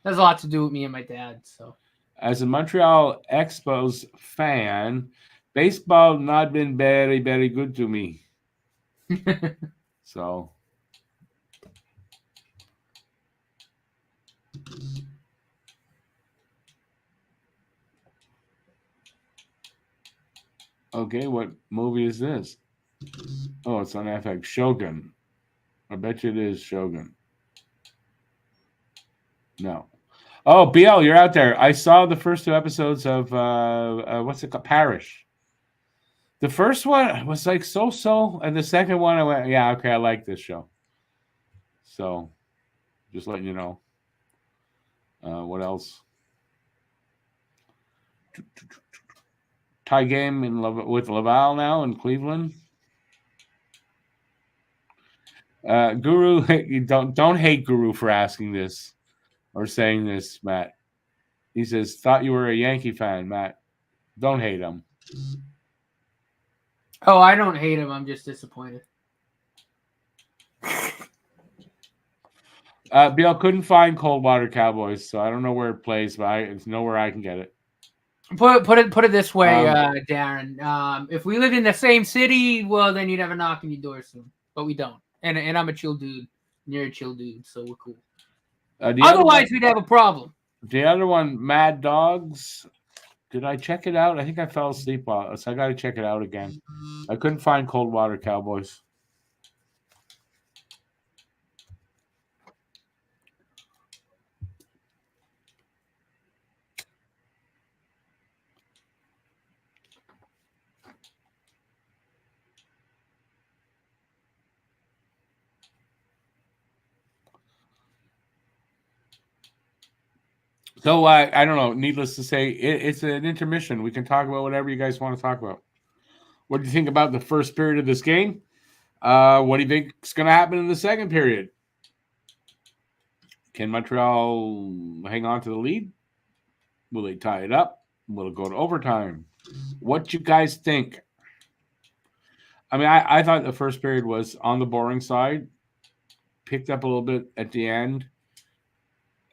has a lot to do with me and my dad. So, as a Montreal Expos fan, baseball not been very, very good to me. So, okay, what movie is this? Oh, it's on FX. Shogun. I bet you it is Shogun. No. Oh, BL, you're out there. I saw the first 2 episodes of what's it called? Parish. The first one was like so, and the second one I went, yeah, okay, I like this show. So, just letting you know. What else? Tie game with Laval now in Cleveland. Guru, don't hate Guru for asking this or saying this, Matt. He says, thought you were a Yankee fan, Matt. Don't hate him. Oh, I don't hate him. I'm just disappointed. BL couldn't find Coldwater Cowboys, so I don't know where it plays, but it's nowhere I can get it. Put it this way, Darren. If we lived in the same city, well, then you'd have a knock on your door soon. But we don't. And I'm a chill dude. You're a chill dude, so we're cool. Otherwise, we'd have a problem. The other one, Mad Dogs. Did I check it out? I think I fell asleep so I got to check it out again. I couldn't find Coldwater Cowboys. So I don't know. Needless to say, it's an intermission. We can talk about whatever you guys want to talk about. What do you think about the first period of this game? What do you think is going to happen in the second period? Can Montreal hang on to the lead? Will they tie it up? Will it go to overtime? What you guys think? I mean, I thought the first period was on the boring side, picked up a little bit at the end.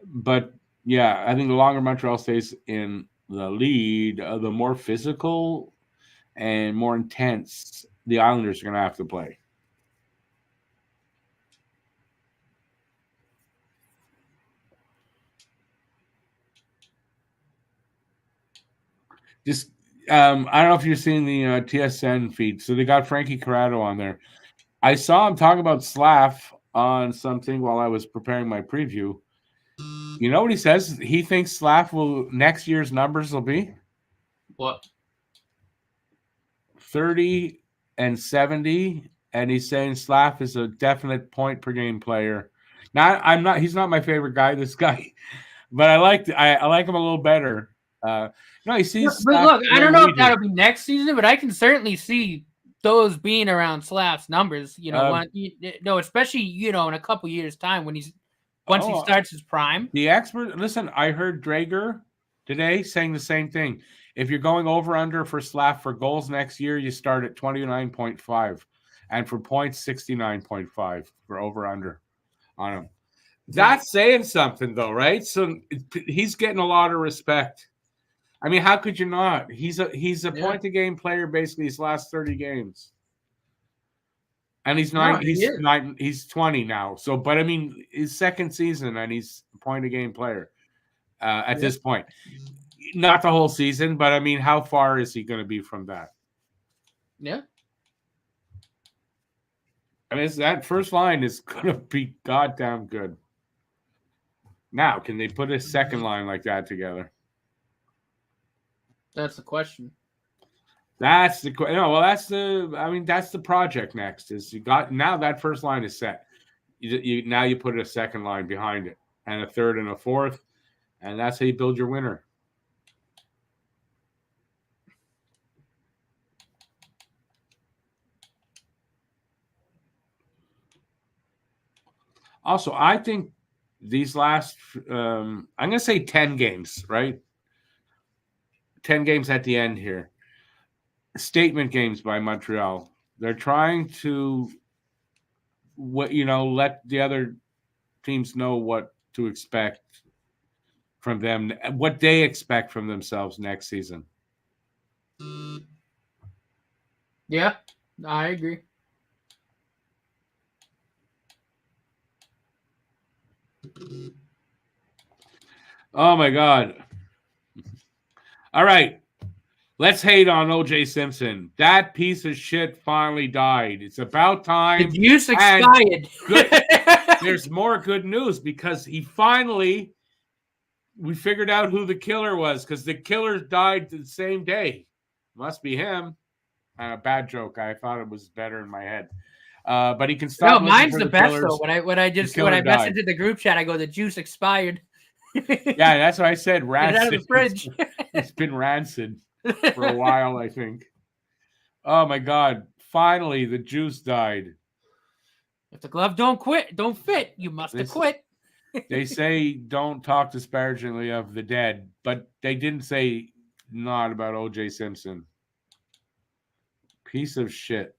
But, yeah, I think the longer Montreal stays in the lead, the more physical and more intense the Islanders are going to have to play. Just, I don't know if you're seeing the TSN feed. So they got Frankie Corrado on there. I saw him talk about Slav on something while I was preparing my preview. You know what he says? He thinks Slav will next year's numbers will be What? 30 and 70, and he's saying Slav is a definite point per game player. Now I'm not. He's not my favorite guy. This guy, but I like him a little better. No, he sees. But look, I don't know if that'll be next season, but I can certainly see those being around Slav's numbers. Especially in a couple years' time when once he starts his prime. The expert. Listen, I heard Drager today saying the same thing. If you're going over under for Slav for goals next year, you start at 29.5, and for points 69.5 for over under on him. That's saying something, though, right? So he's getting a lot of respect. I mean, how could you not? He's a point a game player basically his last 30 games. And he's 20 now. So, but I mean, his second season and he's a point a game player at this point. Not the whole season, but I mean, how far is he going to be from that? Yeah. I mean, that first line is going to be goddamn good. Now, can they put a second line like that together? That's the question. That's the project next. Is you got now that first line is set. Now you put a second line behind it, and a third and a fourth, and that's how you build your winner. Also, I think these last, I'm going to say 10 games, right? 10 games at the end here. Statement games by Montreal. They're trying to, let the other teams know what to expect from them, what they expect from themselves next season. Yeah, I agree. Oh, my God. All right. Let's hate on O.J. Simpson. That piece of shit finally died. It's about time. The juice expired. There's more good news because we figured out who the killer was because the killer died the same day. Must be him. Bad joke. I thought it was better in my head. But he can stop. No, mine's the best though. When I messaged in the group chat, I go, the juice expired. Yeah, that's what I said. Rancid. Get out of the fridge. It's been rancid for a while, I think. Oh my God! Finally, the juice died. If the glove don't fit, you must have quit. They say don't talk disparagingly of the dead, but they didn't say not about O.J. Simpson. Piece of shit.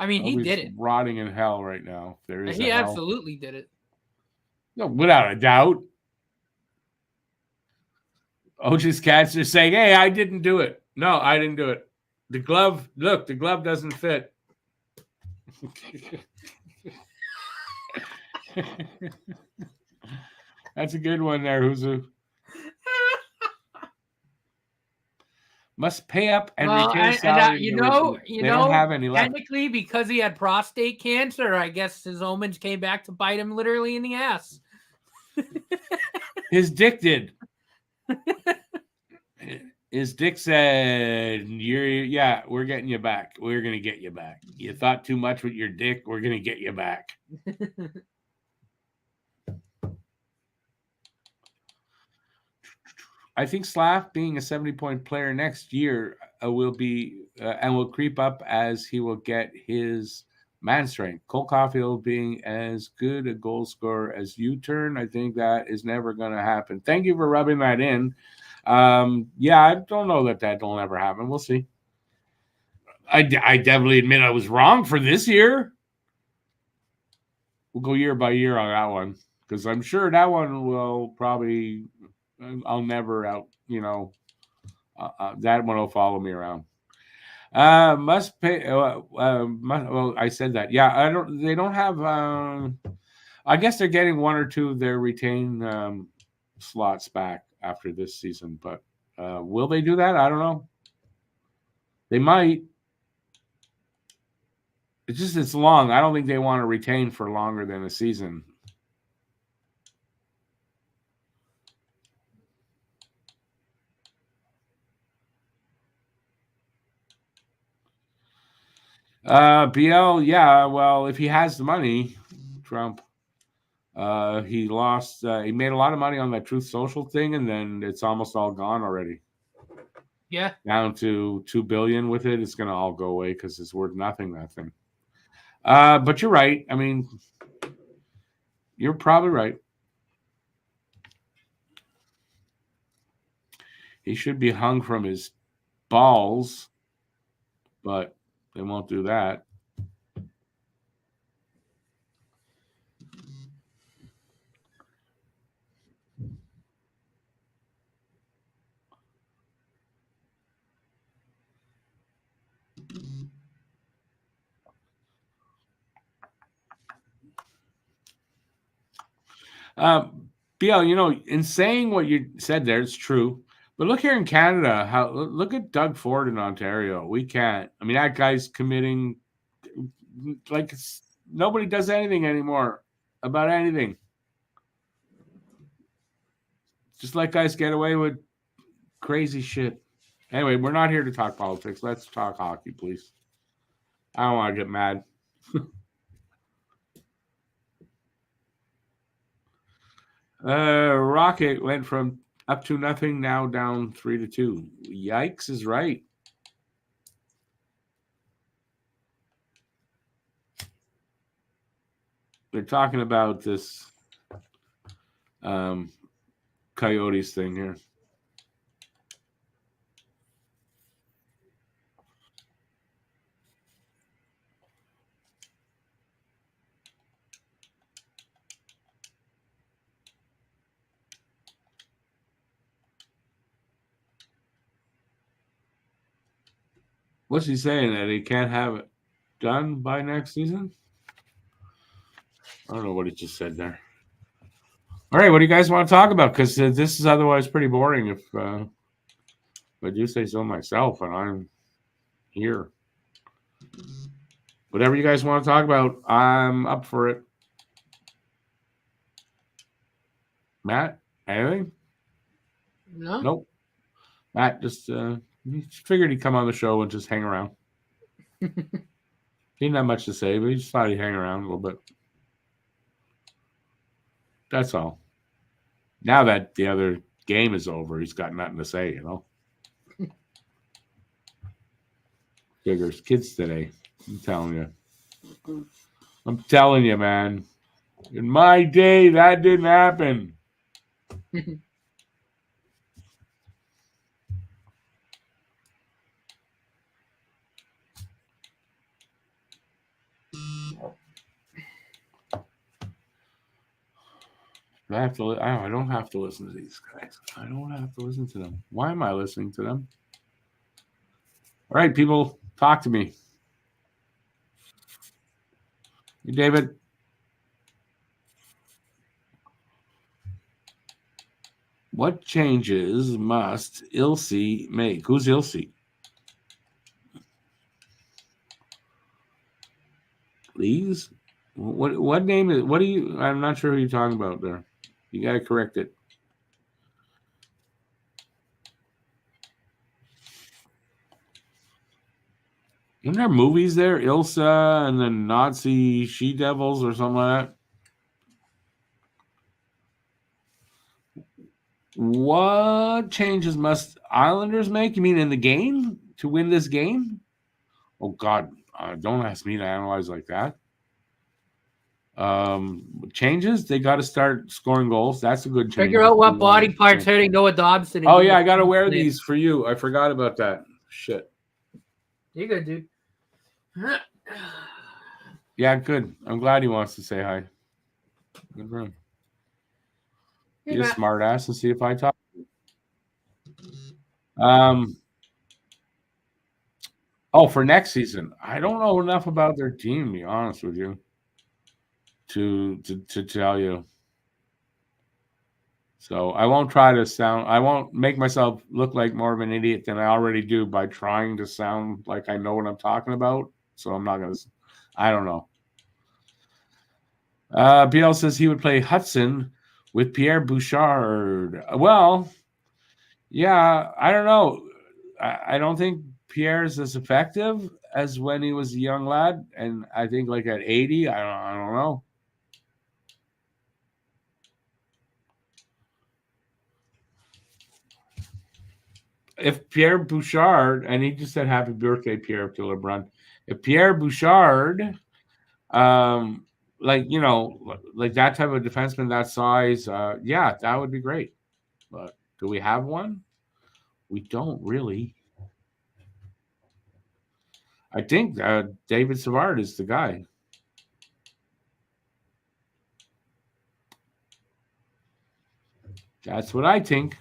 I mean, he did it. Rotting in hell right now. He absolutely did it. No, without a doubt. O.J.'s cats are saying, "Hey, I didn't do it. No, I didn't do it. The glove doesn't fit." That's a good one there, Huzu. Must pay up and retain salary. They don't have any left. Technically, because he had prostate cancer, I guess his omens came back to bite him literally in the ass. His dick did. His dick said, we're getting you back. We're going to get you back. You thought too much with your dick. We're going to get you back. I think Slav being a 70-point player next year will be and will creep up as he will get his man strength. Cole Caulfield being as good a goal scorer as U-turn, I think that is never going to happen. Thank you for rubbing that in. Yeah, I don't know that will ever happen. We'll see. I definitely admit I was wrong for this year. We'll go year by year on that one because I'm sure that one will probably I'll never out. That one will follow me around. Must pay. Well, I said that. Yeah, I don't. They don't have. I guess they're getting one or two of their retained slots back after this season, but will they do that? I don't know. They might. It's long. I don't think they want to retain for longer than a season. BL, yeah. Well, if he has the money, Trump. He lost. He made a lot of money on that Truth Social thing, and then it's almost all gone already. Yeah, down to $2 billion with it. It's going to all go away because it's worth nothing. That thing. But you're right. I mean, you're probably right. He should be hung from his balls, but they won't do that. BL, in saying what you said there, it's true. But look here in Canada, look at Doug Ford in Ontario. We can't. I mean, that guy's committing like nobody does anything anymore about anything. Just let guys get away with crazy shit. Anyway, we're not here to talk politics. Let's talk hockey, please. I don't want to get mad. Rocket went from up to nothing, now down 3-2. Yikes is right. They're talking about this Coyotes thing here. What's he saying? That he can't have it done by next season? I don't know what he just said there. All right, what do you guys want to talk about? Because this is otherwise pretty boring if I do say so myself, and I'm here. Whatever you guys want to talk about, I'm up for it. Matt, anything? No. Nope. Matt just he figured he'd come on the show and just hang around. He didn't have much to say, but he just thought he'd hang around a little bit. That's all. Now that the other game is over, he's got nothing to say, Figures. Kids today. I'm telling you, man. In my day, that didn't happen. I don't have to listen to these guys. I don't have to listen to them. Why am I listening to them? All right, people, talk to me. Hey, David. What changes must Ilse make? Who's Ilse? Please? What name is? What do you? I'm not sure who you're talking about there. You got to correct it. Isn't there movies there? Ilsa and the Nazi she-devils or something like that? What changes must Islanders make? You mean in the game to win this game? Oh, God. Don't ask me to analyze like that. Changes, they got to start scoring goals. That's a good change. Figure out what body parts hurting Noah Dobson. Oh, yeah, I got to wear these for you. I forgot about that. Shit. You good, dude. Yeah, good. I'm glad he wants to say hi. Good for him. Be a smart ass and see if I talk. Oh, for next season, I don't know enough about their team, to be honest with you, to tell you. So I won't try to sound. I won't make myself look like more of an idiot than I already do by trying to sound like I know what I'm talking about. So I'm not gonna. I don't know. BL says he would play Hudson with Pierre Bouchard. Well, yeah, I don't know. I don't think Pierre is as effective as when he was a young lad, and I think like at 80, I don't know. If Pierre Bouchard, and he just said happy birthday, Pierre, to LeBron. If Pierre Bouchard, like that type of defenseman that size, yeah, that would be great. But do we have one? We don't really. I think David Savard is the guy. That's what I think.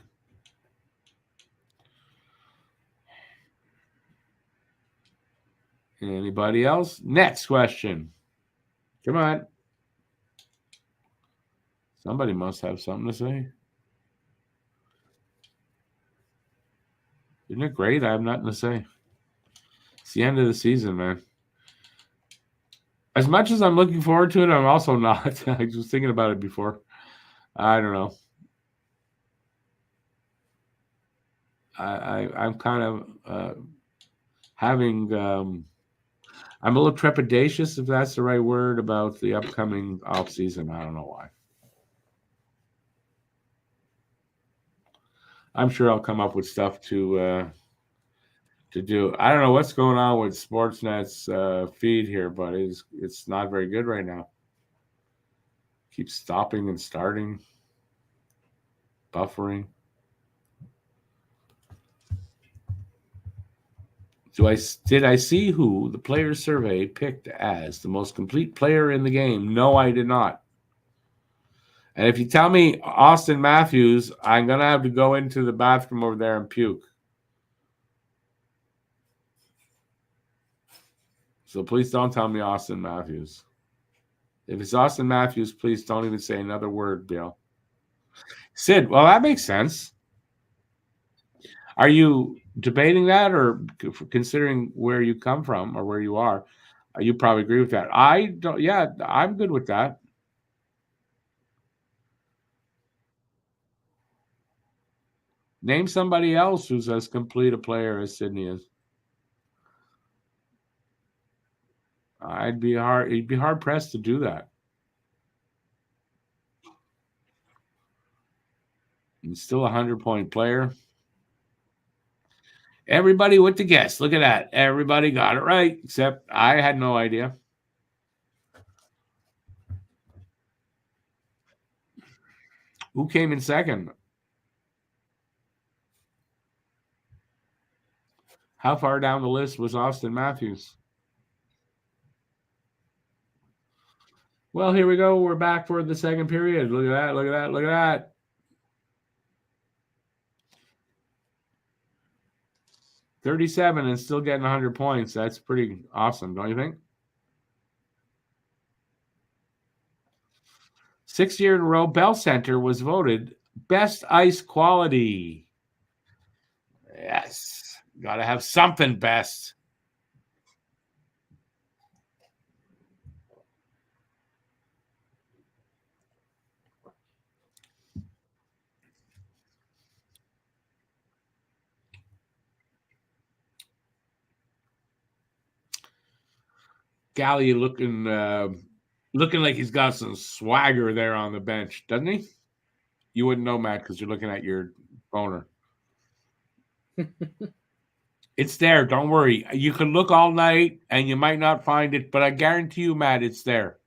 Anybody else? Next question. Come on. Somebody must have something to say. Isn't it great? I have nothing to say. It's the end of the season, man. As much as I'm looking forward to it, I'm also not. I was thinking about it before. I don't know. I'm kind of having. I'm a little trepidatious, if that's the right word, about the upcoming off season. I don't know why. I'm sure I'll come up with stuff to do. I don't know what's going on with Sportsnet's feed here, but it's not very good right now. Keeps stopping and starting, buffering. Did I see who the player survey picked as the most complete player in the game? No, I did not. And if you tell me Austin Matthews, I'm going to have to go into the bathroom over there and puke. So please don't tell me Austin Matthews. If it's Austin Matthews, please don't even say another word, Bill. Sid, well, that makes sense. Are you debating that, or considering where you come from or where you are? You probably agree with that. I don't. Yeah, I'm good with that. Name somebody else who's as complete a player as Sidney is. He'd be hard pressed to do that. He's still a 100-point player. Everybody with the guess. Look at that. Everybody got it right, except I had no idea. Who came in second? How far down the list was Austin Matthews? Well, here we go. We're back for the second period. Look at that. Look at that. Look at that. 37 and still getting 100 points. That's pretty awesome, don't you think? 6th year in a row, Bell Center was voted best ice quality. Yes. Got to have something best. Galley looking like he's got some swagger there on the bench, doesn't he? You wouldn't know, Matt, because you're looking at your boner. It's there. Don't worry. You can look all night and you might not find it, but I guarantee you, Matt, it's there.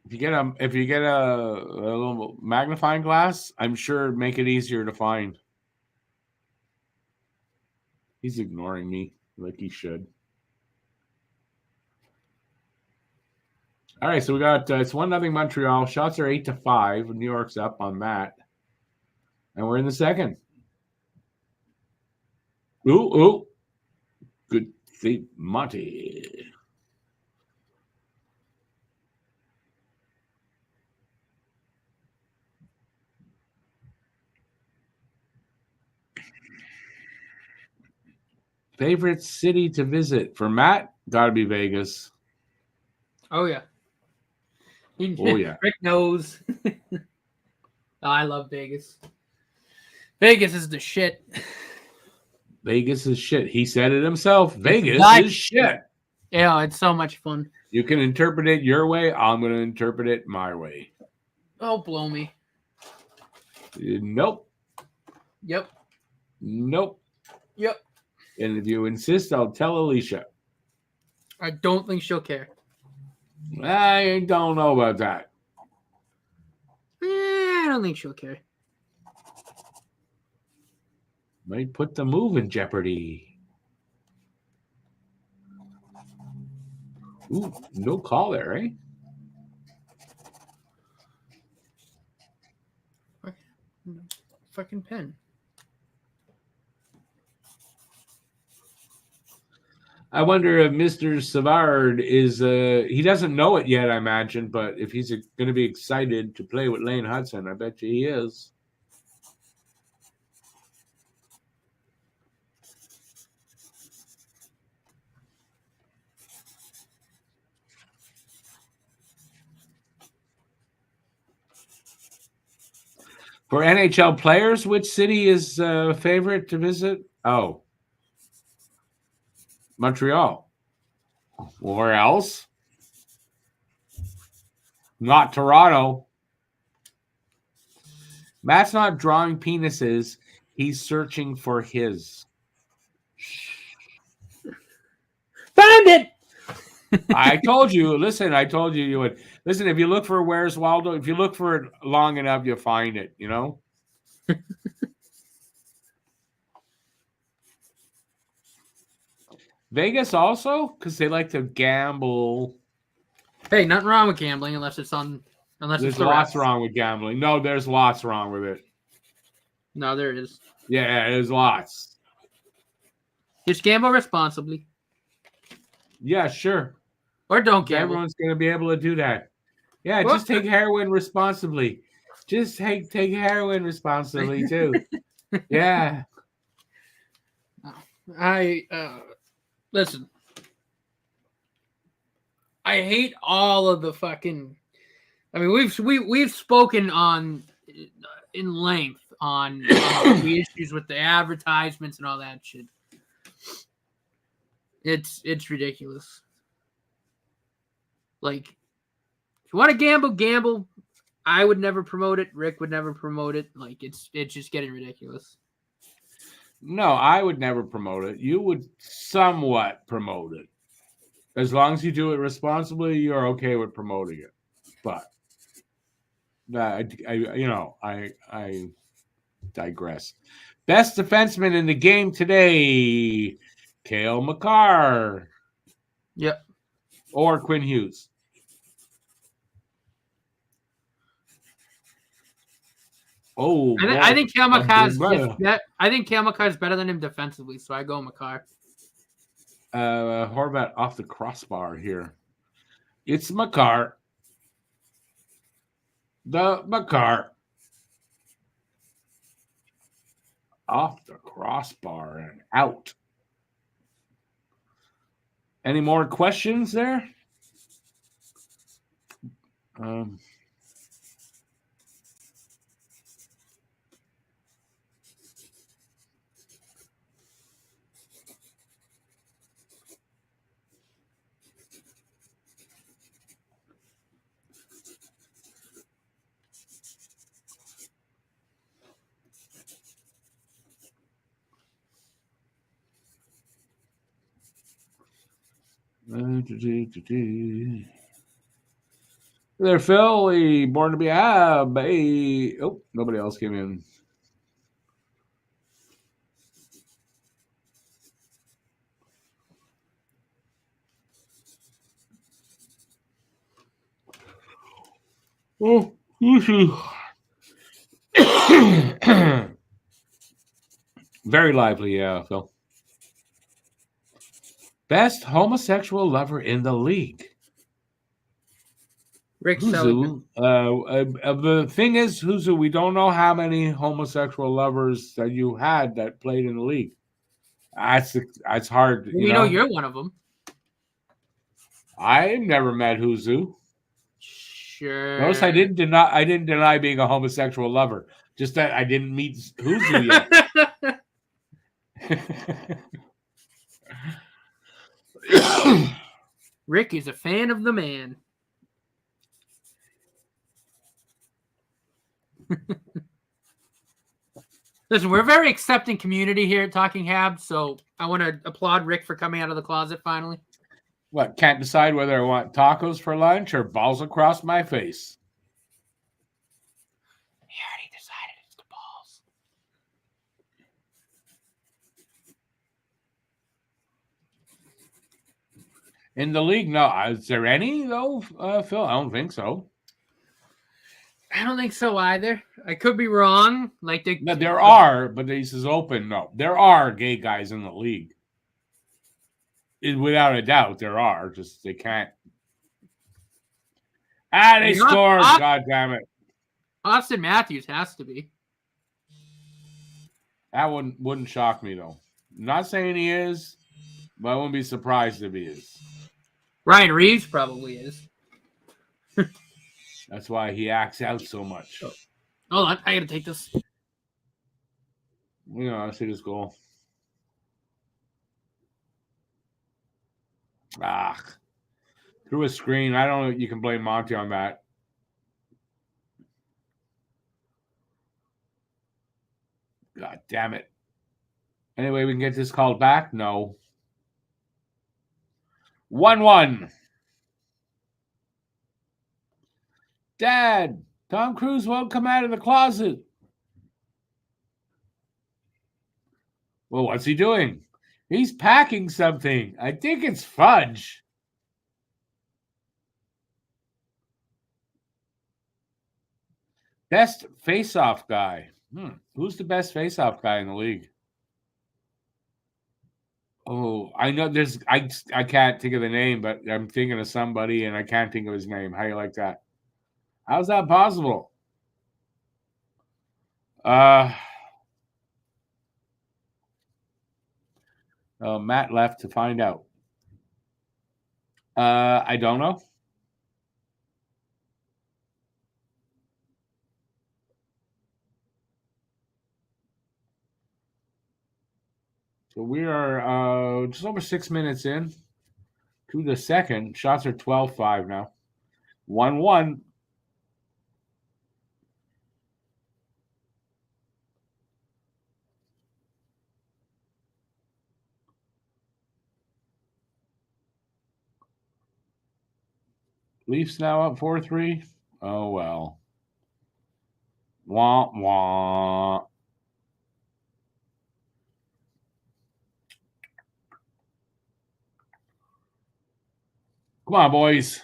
If you get a little magnifying glass, I'm sure it'd make it easier to find. He's ignoring me like he should. All right, so we got it's 1-0 Montreal. Shots are 8-5. New York's up on Matt, and we're in the second. Ooh, good save, Monty. Favorite city to visit for Matt? Got to be Vegas. Oh yeah. Oh yeah. Rick knows. Oh, I love Vegas. Vegas is the shit. Vegas is shit. He said it himself. Vegas is shit. Yeah, it's so much fun. You can interpret it your way. I'm going to interpret it my way. Oh, blow me. Nope. Yep. Nope. Yep. And if you insist, I'll tell Alicia. I don't think she'll care. I don't know about that. I don't think she'll care. Might put the move in jeopardy. Ooh, no call there, eh? Fucking pen. I wonder if Mr. Savard is, he doesn't know it yet, I imagine, but if he's going to be excited to play with Lane Hudson, I bet you he is. For NHL players, which city is favorite to visit? Oh, Montreal. Where else? Not Toronto. Matt's not drawing penises. He's searching for his. Found it! I told you. Listen, I told you you would. Listen, if you look for Where's Waldo, if you look for it long enough, you'll find it, you know? Vegas also? Because they like to gamble. Hey, nothing wrong with gambling unless it's There's lots wrong with gambling. No, there's lots wrong with it. No, there is. Yeah, there's lots. Just gamble responsibly. Yeah, sure. Or don't gamble. Everyone's going to be able to do that. Yeah, just take heroin responsibly. Just take heroin responsibly, too. Yeah. Listen. I hate all of the fucking. I mean, we've spoken in length on the issues with the advertisements and all that shit. It's ridiculous. Like, if you want to gamble. I would never promote it. Rick would never promote it. Like, it's just getting ridiculous. No, I would never promote it. You would somewhat promote it. As long as you do it responsibly, you're okay with promoting it. But I digress. Best defenseman in the game today, Cale Makar. Yep. Or Quinn Hughes. Oh, I think Cale Makar is better than him defensively, so I go Makar. Horvat off the crossbar here. It's Makar. The Makar. Off the crossbar and out. Any more questions there? There, Philly, born to be a Hab. Hey, oh, nobody else came in. Oh, very lively, yeah, Phil. Best homosexual lover in the league. Rick Seligman. The thing is, Huzu, we don't know how many homosexual lovers that you had that played in the league. That's hard. We know you're one of them. I never met Huzu. Sure. Notice I didn't deny being a homosexual lover. Just that I didn't meet Huzu yet. Rick is a fan of the man. Listen, we're a very accepting community here at Talking Habs, so I want to applaud Rick for coming out of the closet finally. What, can't decide whether I want tacos for lunch or balls across my face? He already decided it's the balls. In the league, no. Is there any, though, Phil? I don't think so. I don't think so either. I could be wrong. There are, but this is open. No, there are gay guys in the league. Without a doubt, there are. Just they can't. They scored. God damn it! Austin Matthews has to be. That wouldn't shock me though. I'm not saying he is, but I wouldn't be surprised if he is. Ryan Reeves probably is. That's why he acts out so much. Hold on, I gotta take this. I see this goal. Through a screen. I don't know. You can blame Monty on that. God damn it. Anyway, we can get this called back? No. 1-1. Dad, Tom Cruise won't come out of the closet. Well, what's he doing? He's packing something. I think it's fudge. Best face-off guy. Who's the best face-off guy in the league? Oh, I know there's I can't think of the name, but I'm thinking of somebody and I can't think of his name. How you like that? How's that possible? Matt left to find out. I don't know. So we are just over 6 minutes in to the second. Shots are 12-5 now. 1-1. Leafs now up 4-3. Oh, well. Wah, wah. Come on, boys.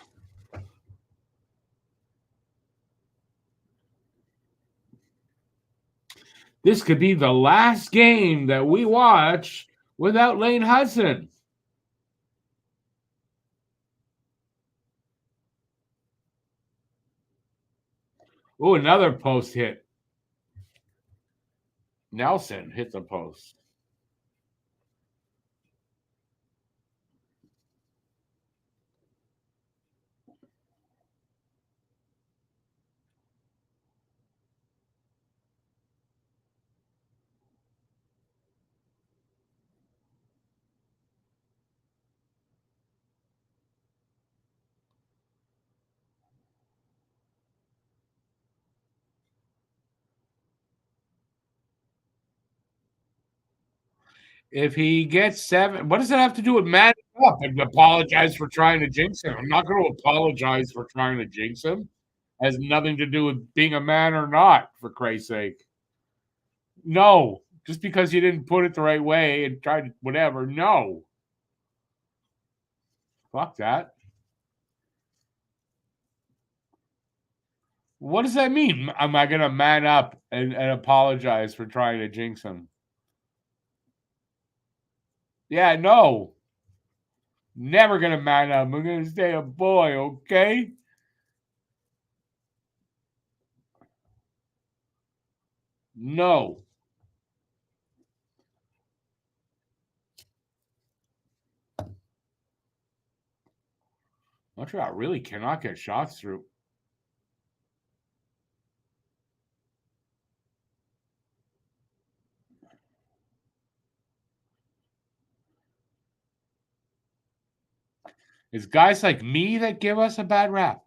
This could be the last game that we watch without Lane Hudson. Oh, another post hit. Nelson hit the post. If he gets 7, what does that have to do with Matt up and apologize for trying to jinx him. I'm not going to apologize for trying to jinx him. It has nothing to do with being a man or not, for Christ's sake. No, just because you didn't put it the right way and tried whatever. No. Fuck that. What does that mean? Am I going to man up and apologize for trying to jinx him? Yeah, no. Never going to man up. I'm going to stay a boy, okay? No. Montreal really cannot get shots through. It's guys like me that give us a bad rap.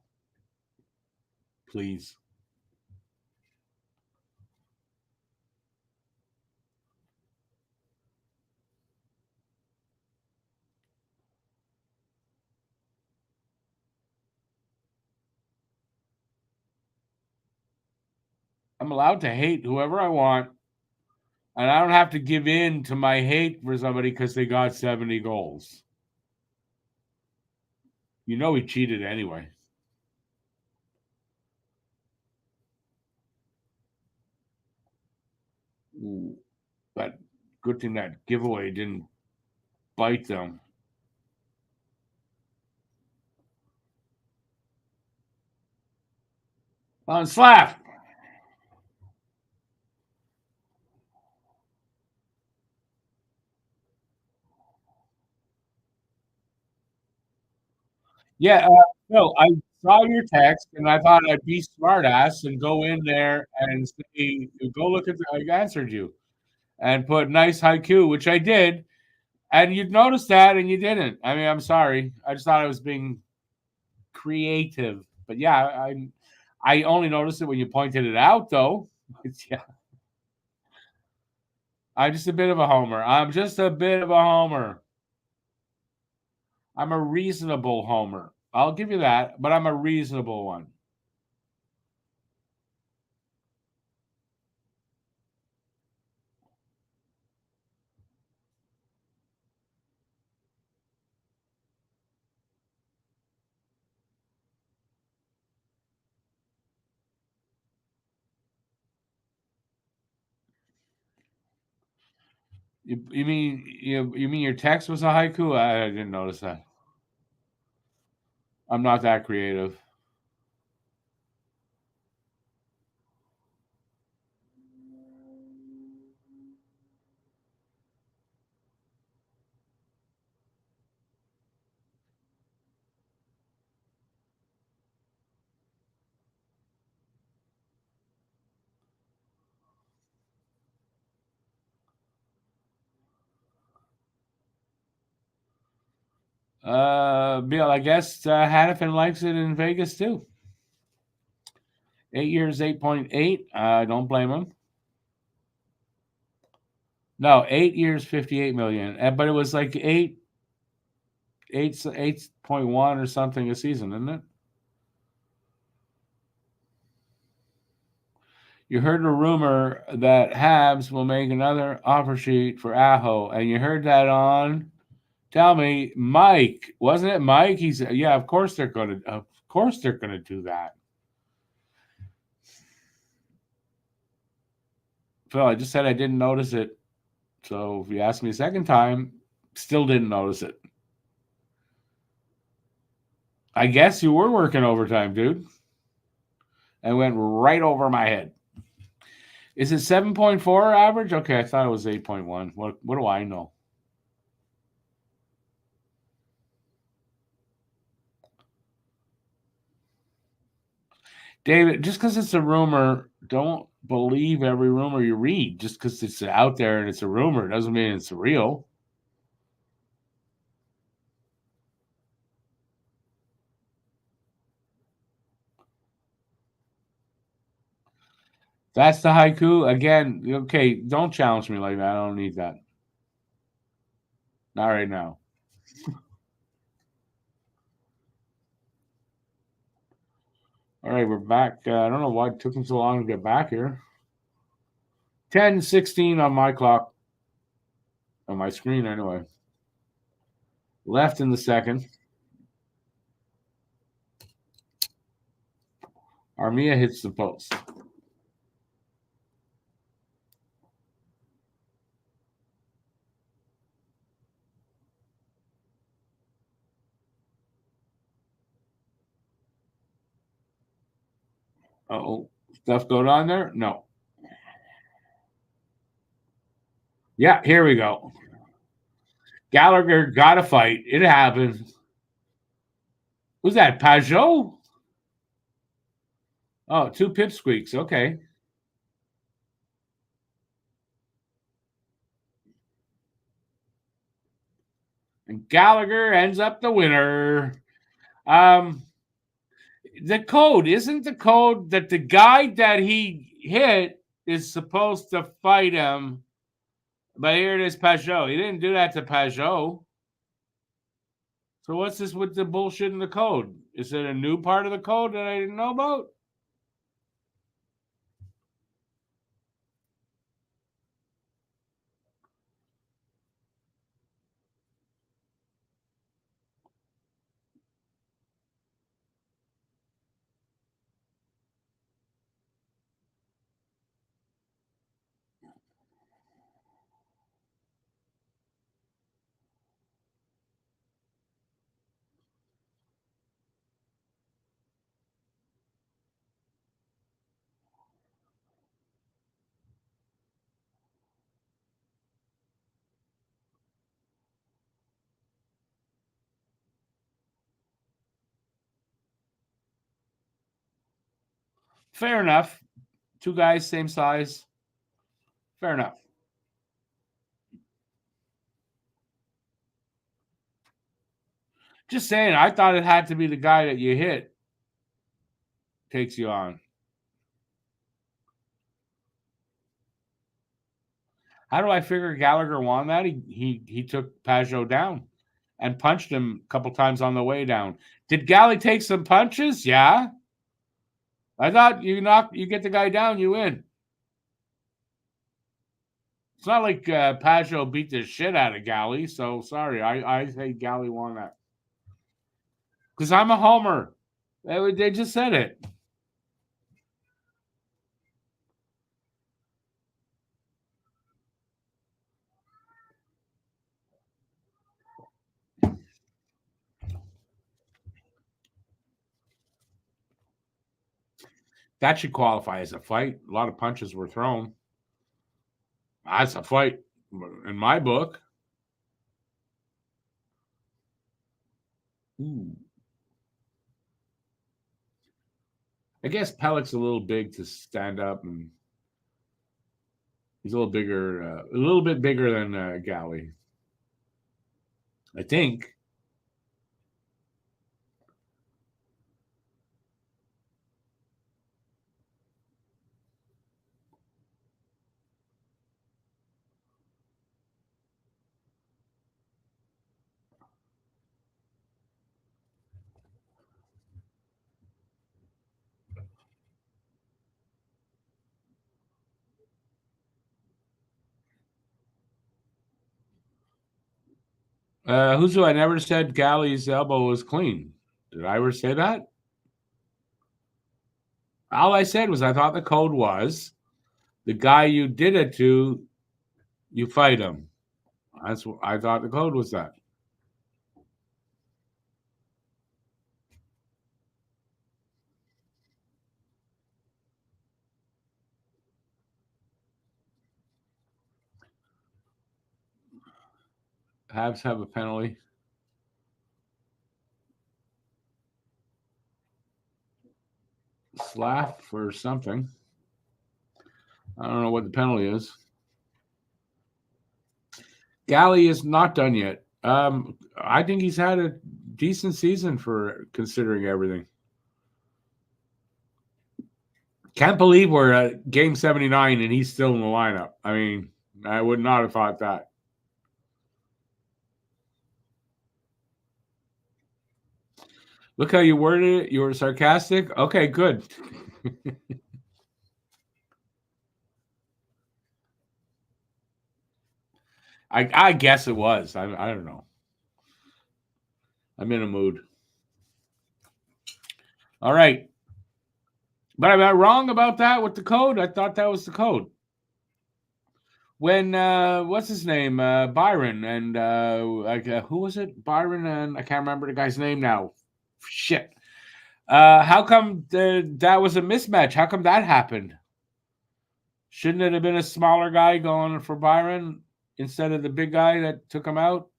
Please. I'm allowed to hate whoever I want, and I don't have to give in to my hate for somebody because they got 70 goals. You know he cheated anyway. Ooh, but good thing that giveaway didn't bite them. On slap. Yeah, no, I saw your text and I thought I'd be smartass and go in there and say, go look at I answered you and put nice haiku, which I did. And you'd notice that and you didn't. I mean, I'm sorry. I just thought I was being creative. But yeah, I only noticed it when you pointed it out, though. Yeah. I'm just a bit of a homer. I'm a reasonable homer. I'll give you that, but I'm a reasonable one. You mean your text was a haiku? I didn't notice that. I'm not that creative. Bill, I guess Hannafin likes it in Vegas too. 8 years, 8.8. I don't blame him. No, 8 years, 58 million. But it was like 8.1 or something a season, isn't it? You heard a rumor that Habs will make another offer sheet for Aho, and you heard that on. Tell me, Mike, wasn't it Mike? He said, "Yeah, of course they're going to do that." Phil, I just said I didn't notice it, so if you ask me a second time, still didn't notice it. I guess you were working overtime, dude. And went right over my head. Is it 7.4 average? Okay, I thought it was 8.1. What do I know? David, just because it's a rumor, don't believe every rumor you read. Just because it's out there and it's a rumor doesn't mean it's real. That's the haiku. Again, okay, don't challenge me like that. I don't need that. Not right now. All right, we're back. I don't know why it took him so long to get back here. 10:16 on my clock. On my screen, anyway. Left in the second. Armia hits the post. Uh-oh. Stuff going on there? No. Yeah, here we go. Gallagher got a fight. It happened. Who's that, Pajot? Oh, 2 pipsqueaks. Okay. And Gallagher ends up the winner. The code isn't the code that the guy that he hit is supposed to fight him. But here it is, Pajot. He didn't do that to Pajot. So what's this with the bullshit in the code? Is it a new part of the code that I didn't know about? Fair enough. 2 guys, same size. Fair enough. Just saying, I thought it had to be the guy that you hit takes you on. How do I figure Gallagher won that? He took Pajot down and punched him a couple times on the way down. Did Gally take some punches? Yeah. I thought you get the guy down, you win. It's not like Pajot beat the shit out of Gally, so sorry. I say Gally won that. Because I'm a homer. They just said it. That should qualify as a fight. A lot of punches were thrown. That's a fight in my book. Ooh. I guess Pellick's a little big to stand up, and he's a little bigger, a little bit bigger than Gally, I think. Who's I never said Gally's elbow was clean. Did I ever say that? All I said was I thought the code was the guy you did it to, you fight him. That's what I thought the code was that. Habs have a penalty. Slap for something. I don't know what the penalty is. Gally is not done yet. I think he's had a decent season for considering everything. Can't believe we're at game 79 and he's still in the lineup. I mean, I would not have thought that. Look how you worded it. You were sarcastic. Okay, good. I guess it was. I don't know. I'm in a mood. All right. But am I wrong about that with the code? I thought that was the code. When what's his name? Byron and who was it? Byron and I can't remember the guy's name now. Shit. How come that was a mismatch? How come that happened? Shouldn't it have been a smaller guy going for Byron instead of the big guy that took him out?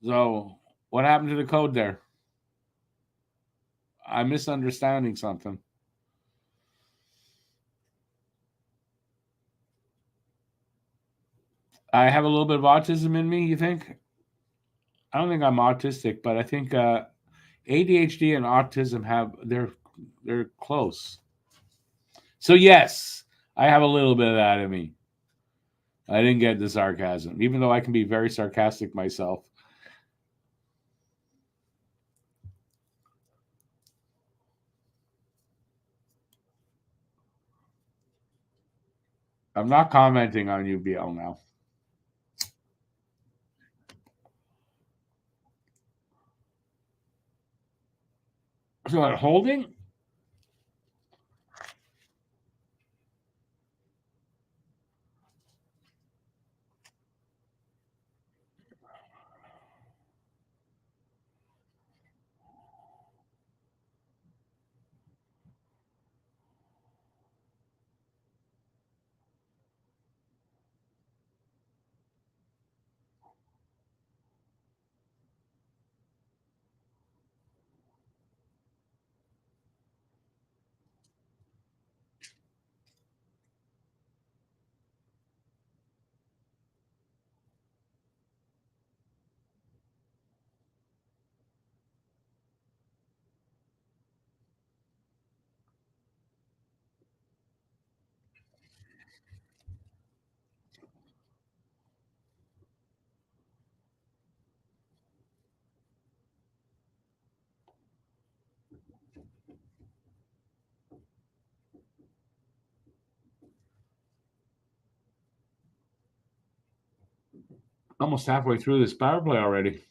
So what happened to the code there? I'm misunderstanding something. I have a little bit of autism in me, you think? I don't think I'm autistic, but I think ADHD and autism they're close. So yes, I have a little bit of that in me. I didn't get the sarcasm, even though I can be very sarcastic myself. I'm not commenting on UBL now. So at holding? Almost halfway through this power play already.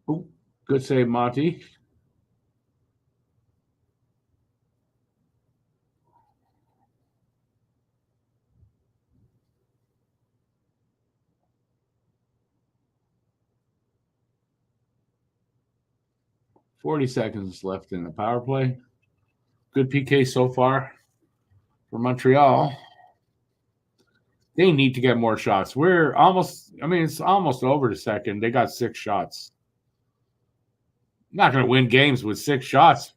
Ooh, good save, Monty. .40 seconds left in the power play. Good PK so far for Montreal. They need to get more shots. We're almost, it's almost over the second. They got 6 shots. Not going to win games with 6 shots.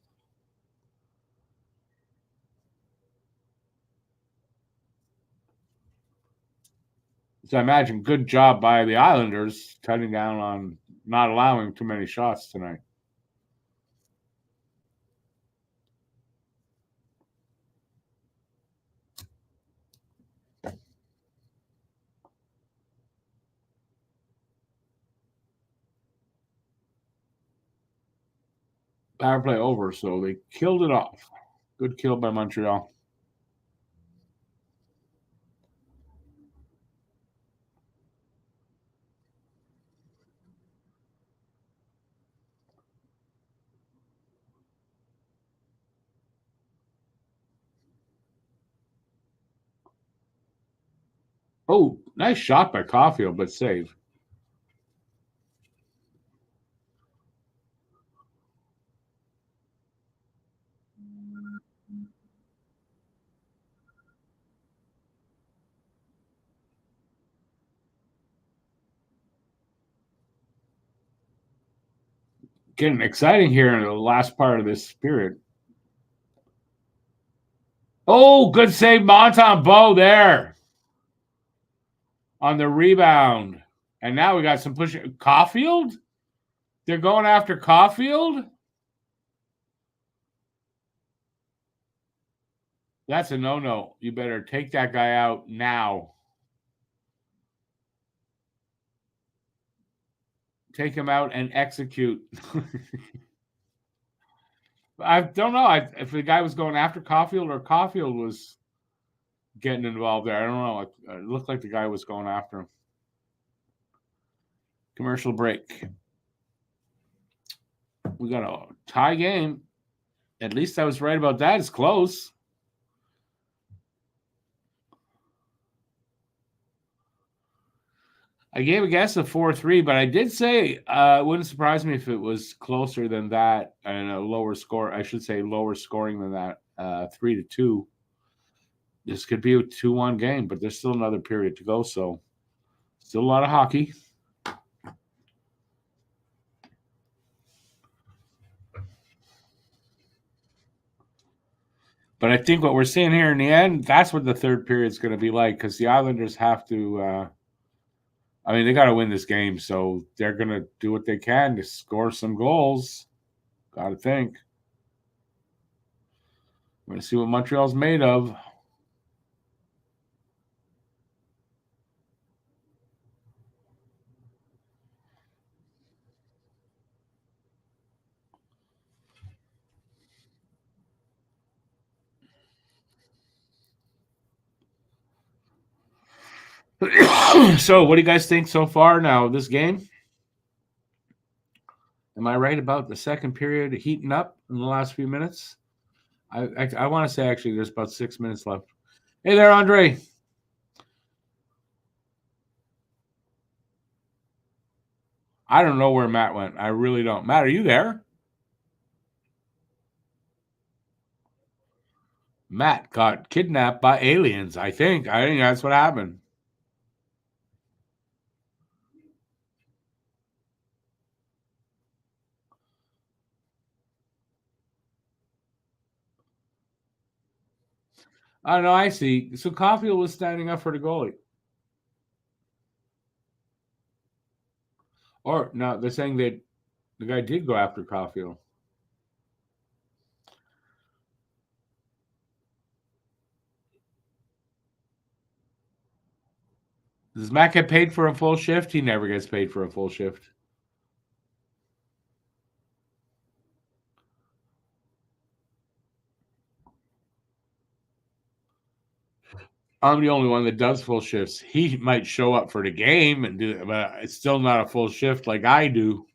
So I imagine good job by the Islanders cutting down on not allowing too many shots tonight. Power play over, so they killed it off. Good kill by Montreal. Oh, nice shot by Caulfield, but save. Getting exciting here in the last part of this period. Oh, good save, Montembeault there on the rebound. And now we got some pushing. Caulfield? They're going after Caulfield? That's a no-no. You better take that guy out now. Take him out and execute. I don't know if the guy was going after Caulfield or Caulfield was getting involved there. I don't know. It looked like the guy was going after him. Commercial break. We got a tie game. At least I was right about that. It's close. I gave a guess of 4-3, but I did say it wouldn't surprise me if it was closer than that and a lower score. I should say lower scoring than that, 3-2. This could be a 2-1 game, but there's still another period to go, so still a lot of hockey. But I think what we're seeing here in the end, that's what the third period is going to be like, because the Islanders have to they got to win this game, so they're going to do what they can to score some goals. Got to think. We're going to see what Montreal's made of. So, what do you guys think so far now, this game? Am I right about the second period heating up in the last few minutes? I want to say, actually, there's about 6 minutes left. Hey there, Andre. I don't know where Matt went. I really don't. Matt, are you there? Matt got kidnapped by aliens, I think. I think that's what happened. Oh, no, I see. So Caulfield was standing up for the goalie. Or, no, they're saying that the guy did go after Caulfield. Does Matt get paid for a full shift? He never gets paid for a full shift. I'm the only one that does full shifts. He might show up for the game and do it, but it's still not a full shift like I do.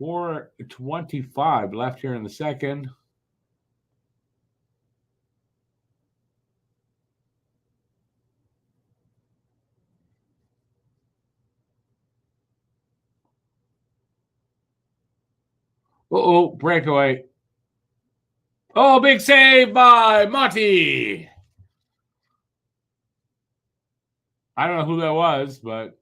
.425 left here in the second. Uh-oh, breakaway. Oh, big save by Monty. I don't know who that was, but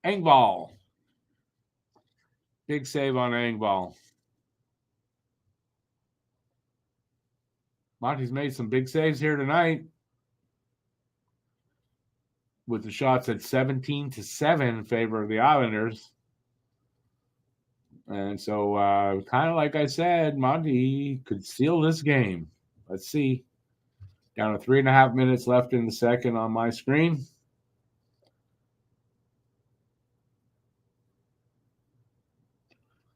Engvall. Big save on Engvall. Monty's made some big saves here tonight with the shots at 17-7 in favor of the Islanders. And so, kind of like I said, Monty could seal this game. Let's see. Down to 3.5 minutes left in the second on my screen.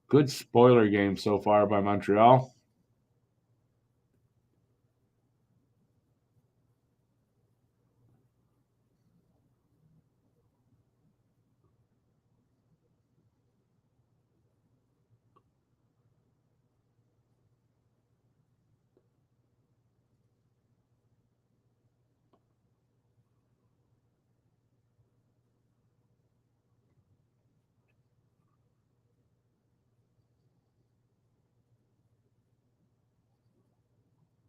Good spoiler game so far by Montreal.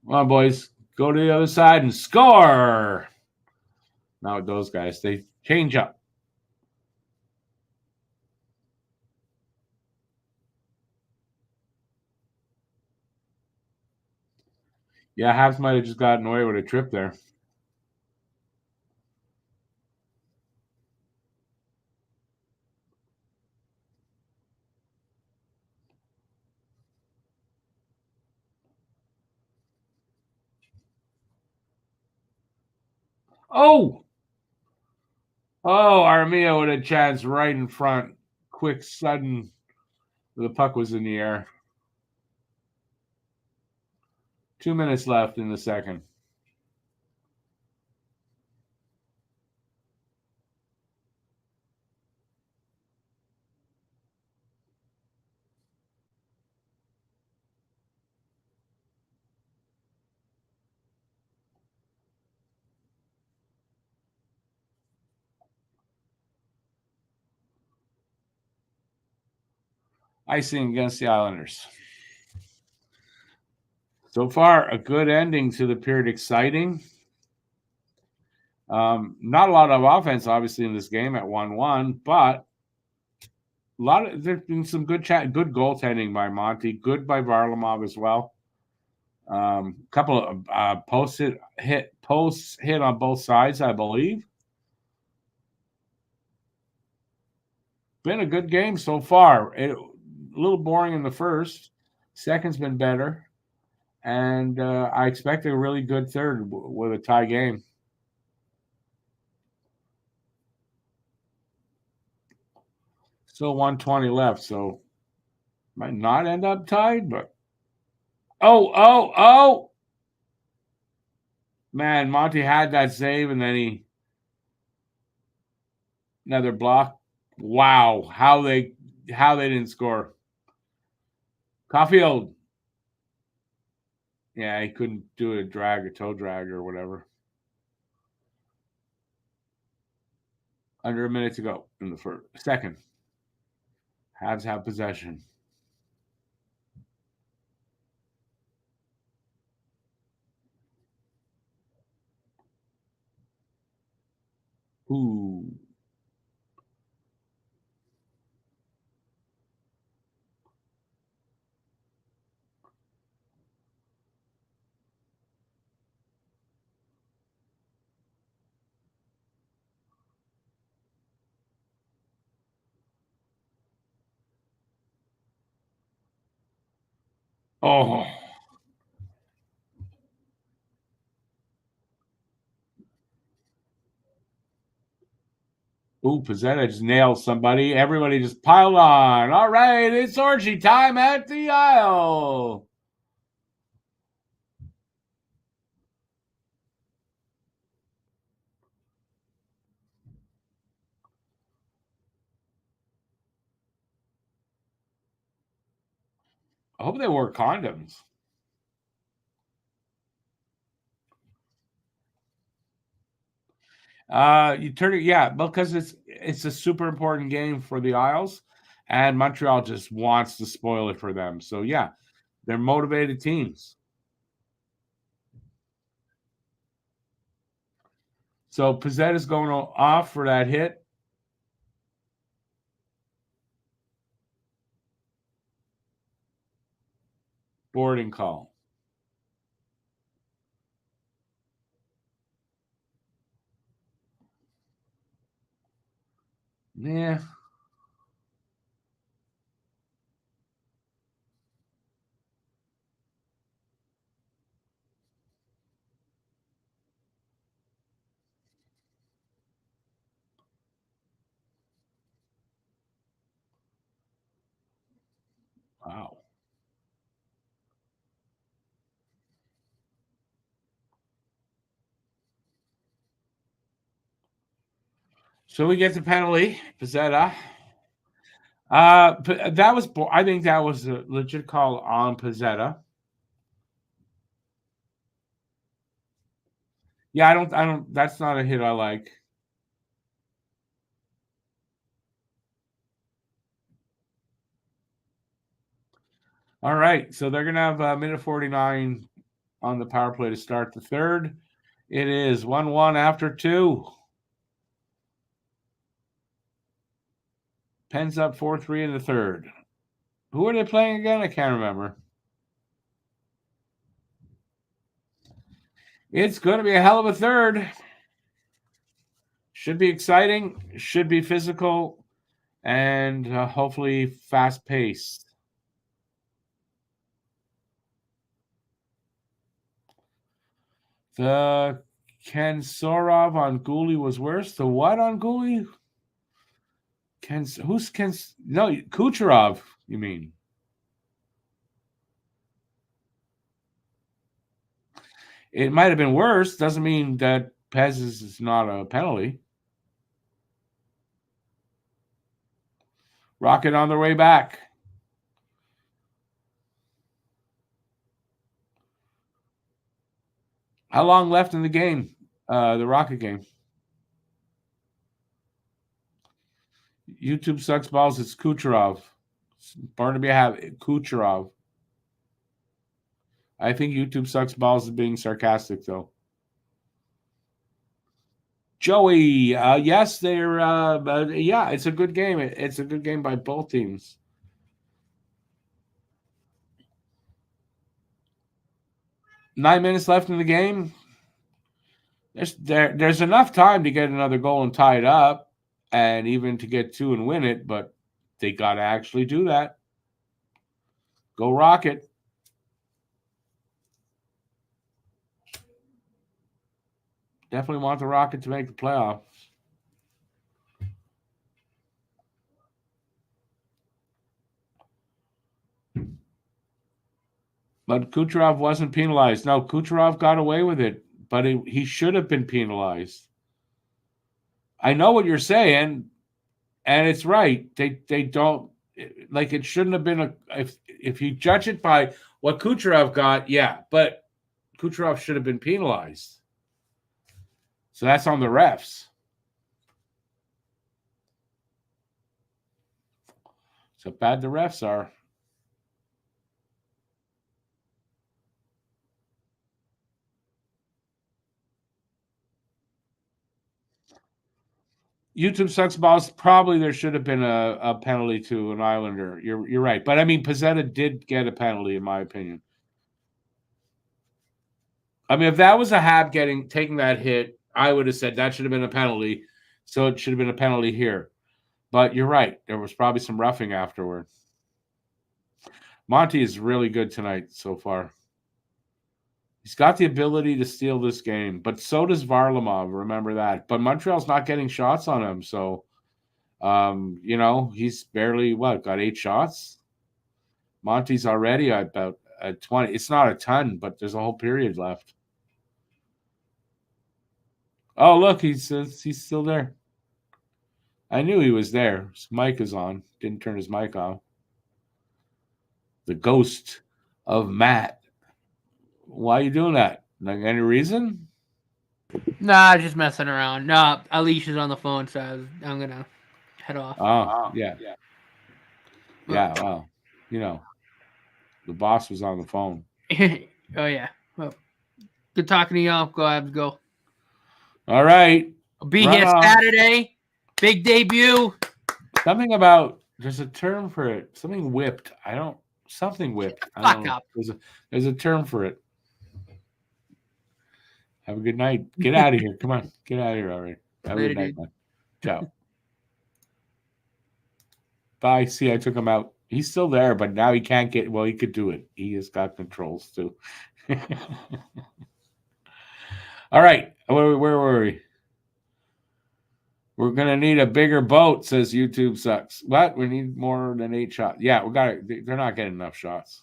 Come on, boys. Go to the other side and score. Now with those guys, they change up. Yeah, Habs might have just gotten away with a trip there. Oh, Armia with a chance right in front. Quick, sudden. The puck was in the air. 2 minutes left in the second. Icing against the Islanders. So far, a good ending to the period. Exciting. Not a lot of offense, obviously, in this game at 1-1, but there's been some good goaltending by Monty, good by Varlamov as well. Couple of posts hit on both sides, I believe. Been a good game so far. A little boring in the first. Second's been better. And I expect a really good third with a tie game. Still 120 left, so might not end up tied, but oh. Man, Monty had that save, and then another block. Wow, how they didn't score. Caulfield. Yeah, he couldn't do a toe drag or whatever. Under a minute to go in the second. Habs have possession. Ooh. Oh. Ooh, Pizzetta just nailed somebody. Everybody just piled on. All right, it's orgy time at the aisle. I hope they wore condoms. You turn it, yeah, because it's a super important game for the Isles, and Montreal just wants to spoil it for them. So yeah, they're motivated teams. So Pizzetta's going off for that hit. Boarding call. Yeah. Wow. So we get the penalty, Pizzetta. That was. I think that was a legit call on Pizzetta. Yeah, I don't. That's not a hit I like. All right, so they're gonna have a minute 49 on the power play to start the third. It is 1-1 after 2. Pens up 4-3 in the third. Who are they playing again? I can't remember. It's going to be a hell of a third. Should be exciting. Should be physical. And hopefully fast-paced. The Ken Sorov on Gooley was worse. The what on Gooley? Who's Ken? No, Kucherov, you mean? It might have been worse. Doesn't mean that Pez is not a penalty. Rocket on their way back. How long left in the game? The Rocket game. YouTube sucks balls. It's Kucherov. Barnaby have Kucherov. I think YouTube sucks balls is being sarcastic, though. Joey, yes, they're. Yeah, it's a good game. It's a good game by both teams. Nine minutes left in the game. There's enough time to get another goal and tie it up, and even to get two and win it. But they got to actually do that. Go Rocket. Definitely want the Rocket to make the playoffs. But Kucherov wasn't penalized. No, Kucherov got away with it, but he should have been penalized. I know what you're saying, and it's right. They don't like it. Shouldn't have been if you judge it by what Kucherov got, yeah, but Kucherov should have been penalized. So that's on the refs. So bad the refs are. YouTube sucks balls. Probably there should have been a penalty to an Islander. You're right, but I mean Pezzetta did get a penalty in my opinion. I mean, if that was a Hab taking that hit, I would have said that should have been a penalty. So it should have been a penalty here. But you're right. There was probably some roughing afterward. Monty is really good tonight so far. He's got the ability to steal this game, but so does Varlamov. Remember that. But Montreal's not getting shots on him, so he's barely got 8 shots. Monty's already about at 20. It's not a ton, but there's a whole period left. Oh, look, he's still there. I knew he was there. His mic is on. Didn't turn his mic off. The ghost of Matt. Why are you doing that? Like any reason? Nah, just messing around. No, Alicia's on the phone, so I'm gonna head off. Oh, yeah. Yeah, well, the boss was on the phone. Oh, yeah. Well, good talking to y'all. Go Habs, go. All right. I'll be here Saturday. Big debut. Something about, there's a term for it. Something whipped. Something whipped. Fuck up. There's a term for it. Have a good night. Get out of here. Come on. Get out of here already. Have a good night, man. Ciao. Bye. See, I took him out. He's still there, but now he can't get. Well, he could do it. He has got controls too. All right. Where were we? We're gonna need a bigger boat, says YouTube sucks. What? We need more than 8 shots. Yeah, we got it. They're not getting enough shots.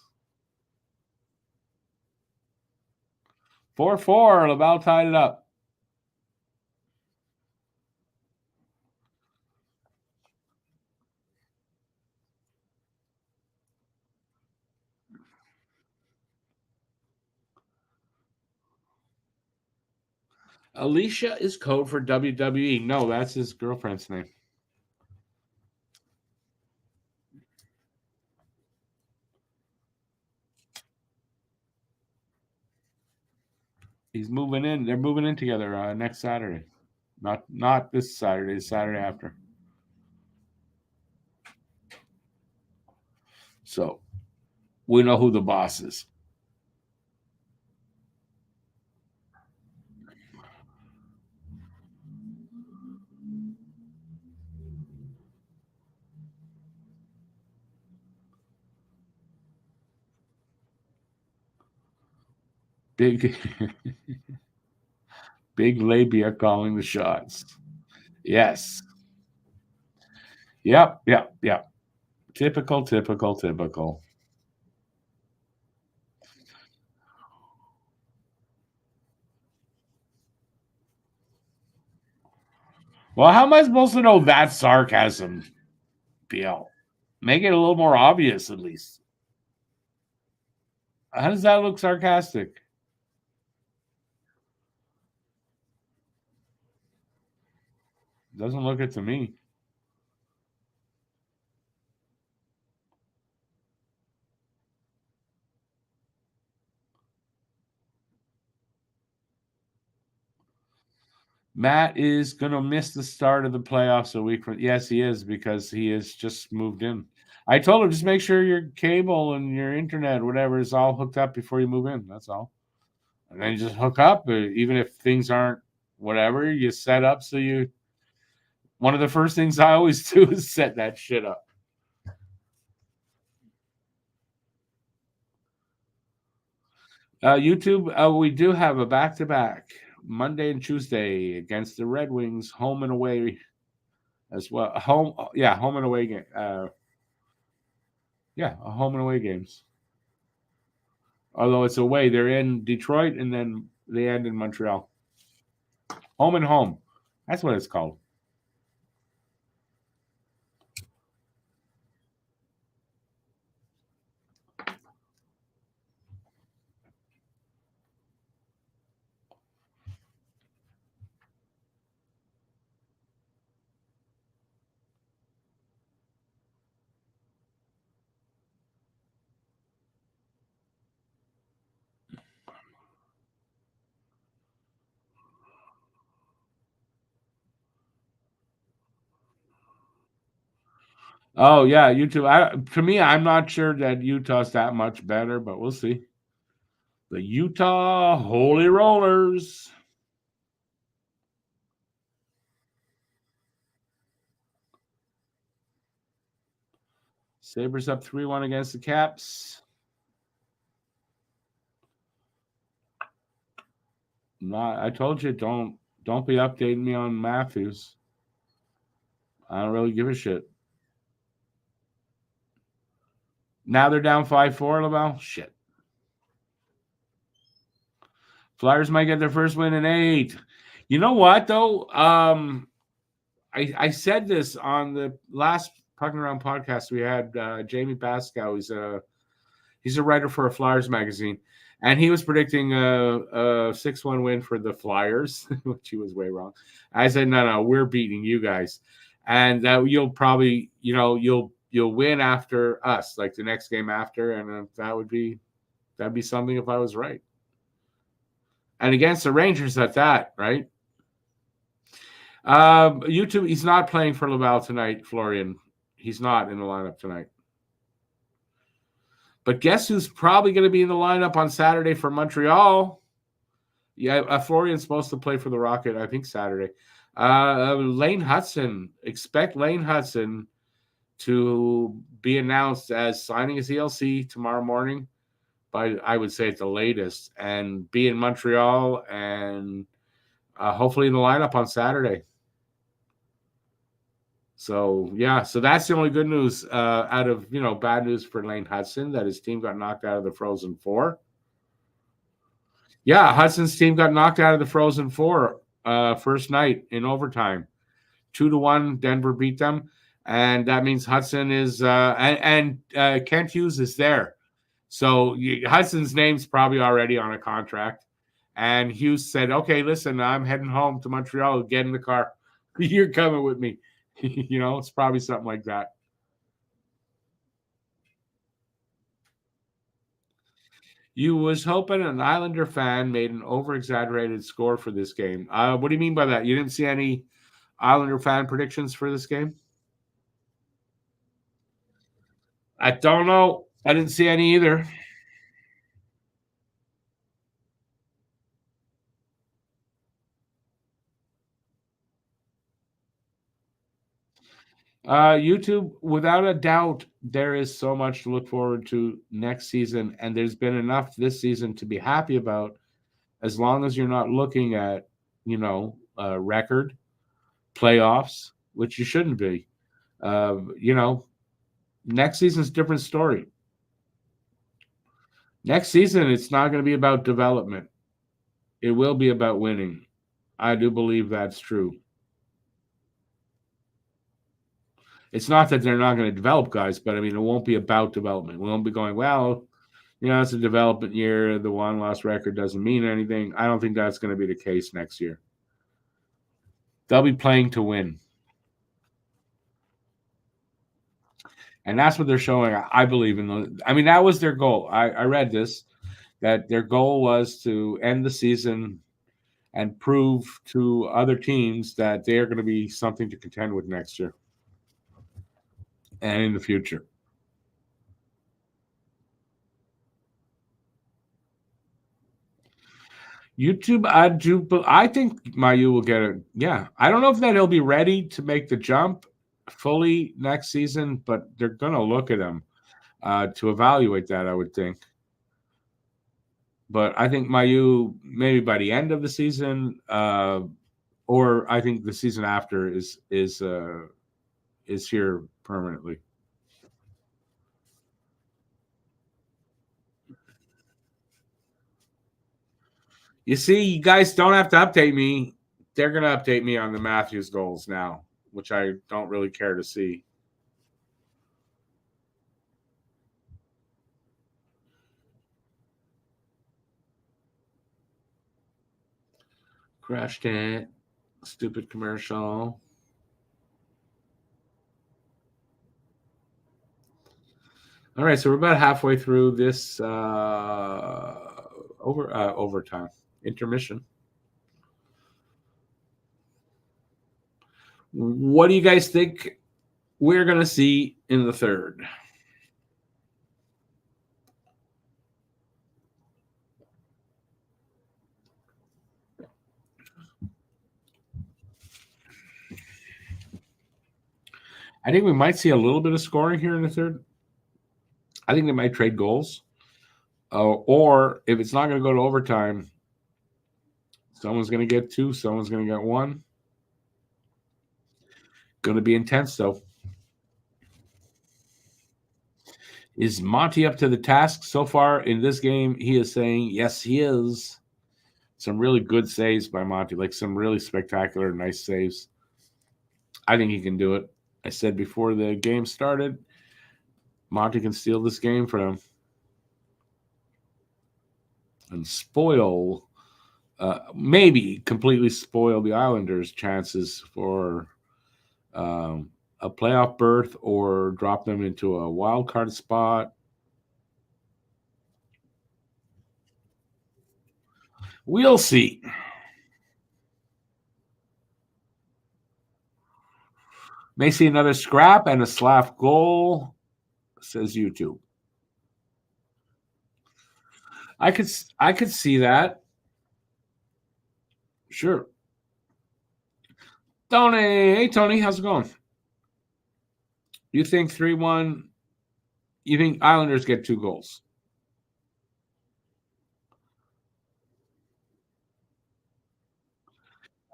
4-4. Laval tied it up. Alicia is code for WWE. No, that's his girlfriend's name. He's moving in. They're moving in together next Saturday. Not this Saturday, the Saturday after. So we know who the boss is. Big Big labia calling the shots. Yes. Yep. Typical. Well, how am I supposed to know that's sarcasm, BL? Make it a little more obvious, at least. How does that look sarcastic? Doesn't look it to me. Matt is going to miss the start of the playoffs a week from. Yes, he is, because he has just moved in. I told him, just make sure your cable and your internet, whatever, is all hooked up before you move in. That's all. And then you just hook up, even if things aren't whatever, you set up so you. One of the first things I always do is set that shit up. YouTube, we do have a back-to-back Monday and Tuesday against the Red Wings, home and away as well. Home and away game. Home and away games. Although it's away, they're in Detroit and then they end in Montreal. Home and home. That's what it's called. Oh, yeah, YouTube. To me, I'm not sure that Utah's that much better, but we'll see. The Utah Holy Rollers. Sabres up 3-1 against the Caps. I told you, don't be updating me on Matthews. I don't really give a shit. Now they're down 5-4, Laval. Shit. Flyers might get their first win in 8. You know what, though? I said this on the last Pucking Around podcast. We had Jamie Pascow. He's a writer for a Flyers magazine, and he was predicting a 6-1 win for the Flyers, which he was way wrong. I said, no, we're beating you guys, and you'll probably, you'll win after us, like the next game after, and that'd be something if I was right. And against the Rangers at that, right? YouTube, he's not playing for Laval tonight, Florian. He's not in the lineup tonight. But guess who's probably going to be in the lineup on Saturday for Montreal? Yeah, Florian's supposed to play for the Rocket, I think, Saturday. Lane Hudson. Expect Lane Hudson to be announced as signing his ELC tomorrow morning, I would say at the latest, and be in Montreal and hopefully in the lineup on Saturday. So, yeah, so that's the only good news out of, bad news for Lane Hudson, that his team got knocked out of the Frozen Four. Yeah, Hudson's team got knocked out of the Frozen Four first night in overtime. 2-1, Denver beat them. And that means Hudson is and Kent Hughes is there. So Hudson's name's probably already on a contract. And Hughes said, okay, listen, I'm heading home to Montreal. Get in the car. You're coming with me. It's probably something like that. You was hoping an Islander fan made an over-exaggerated score for this game. What do you mean by that? You didn't see any Islander fan predictions for this game? I don't know. I didn't see any either. YouTube, without a doubt, there is so much to look forward to next season, and there's been enough this season to be happy about, as long as you're not looking at record, playoffs, which you shouldn't be. Next season's a different story. Next season, it's not going to be about development. It will be about winning. I do believe that's true. It's not that they're not going to develop guys, but I mean, it won't be about development. We won't be going, well, it's a development year. The one-loss record doesn't mean anything. I don't think that's going to be the case next year. They'll be playing to win. And that's what they're showing. I believe in. That was their goal. I read this, that their goal was to end the season and prove to other teams that they are going to be something to contend with next year and in the future. YouTube, I think Mayu will get it. Yeah. I don't know if that he'll be ready to make the jump fully next season, but they're going to look at him to evaluate that, I would think. But I think Mayu, maybe by the end of the season, or I think the season after is here permanently. You see, you guys don't have to update me. They're going to update me on the Matthews goals now, which I don't really care to see. Crashed it. Stupid commercial. All right, so we're about halfway through this overtime intermission. What do you guys think we're going to see in the third? I think we might see a little bit of scoring here in the third. I think they might trade goals. Or if it's not going to go to overtime, someone's going to get 2, someone's going to get 1. Going to be intense, though. Is Monty up to the task so far in this game? He is saying, yes, he is. Some really good saves by Monty, like some really spectacular, nice saves. I think he can do it. I said before the game started, Monty can steal this game for them and spoil, maybe completely spoil the Islanders' chances for a playoff berth or drop them into a wild card spot. We'll see. May see another scrap and a slap goal, says YouTube. I could see that. Sure. Tony, hey Tony, how's it going? You think 3-1? You think Islanders get 2 goals?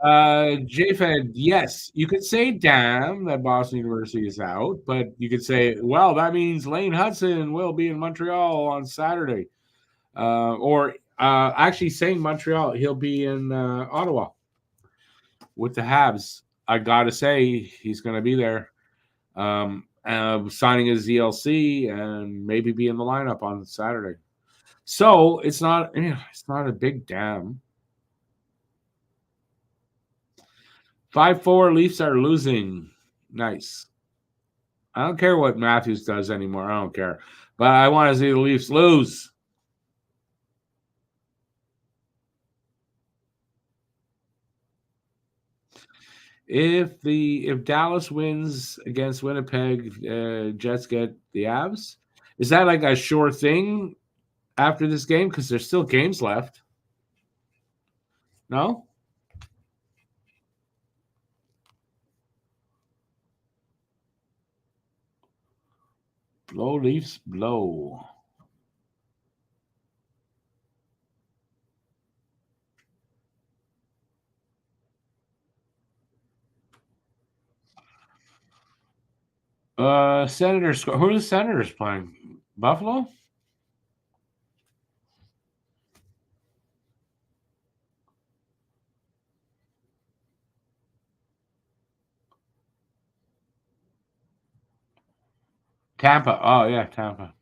JFed, yes. You could say damn that Boston University is out, but you could say, well, that means Lane Hudson will be in Montreal on Saturday. Or actually saying Montreal, he'll be in Ottawa with the Habs. I got to say, he's going to be there. Signing his ZLC and maybe be in the lineup on Saturday. So it's not a big damn. 5-4 Leafs are losing. Nice. I don't care what Matthews does anymore. I don't care. But I want to see the Leafs lose. If Dallas wins against Winnipeg, Jets get the Avs. Is that like a sure thing after this game? Because there's still games left. No? Blow Leafs, blow. Senators. Who are the Senators playing? Buffalo? Tampa. Oh, yeah, Tampa.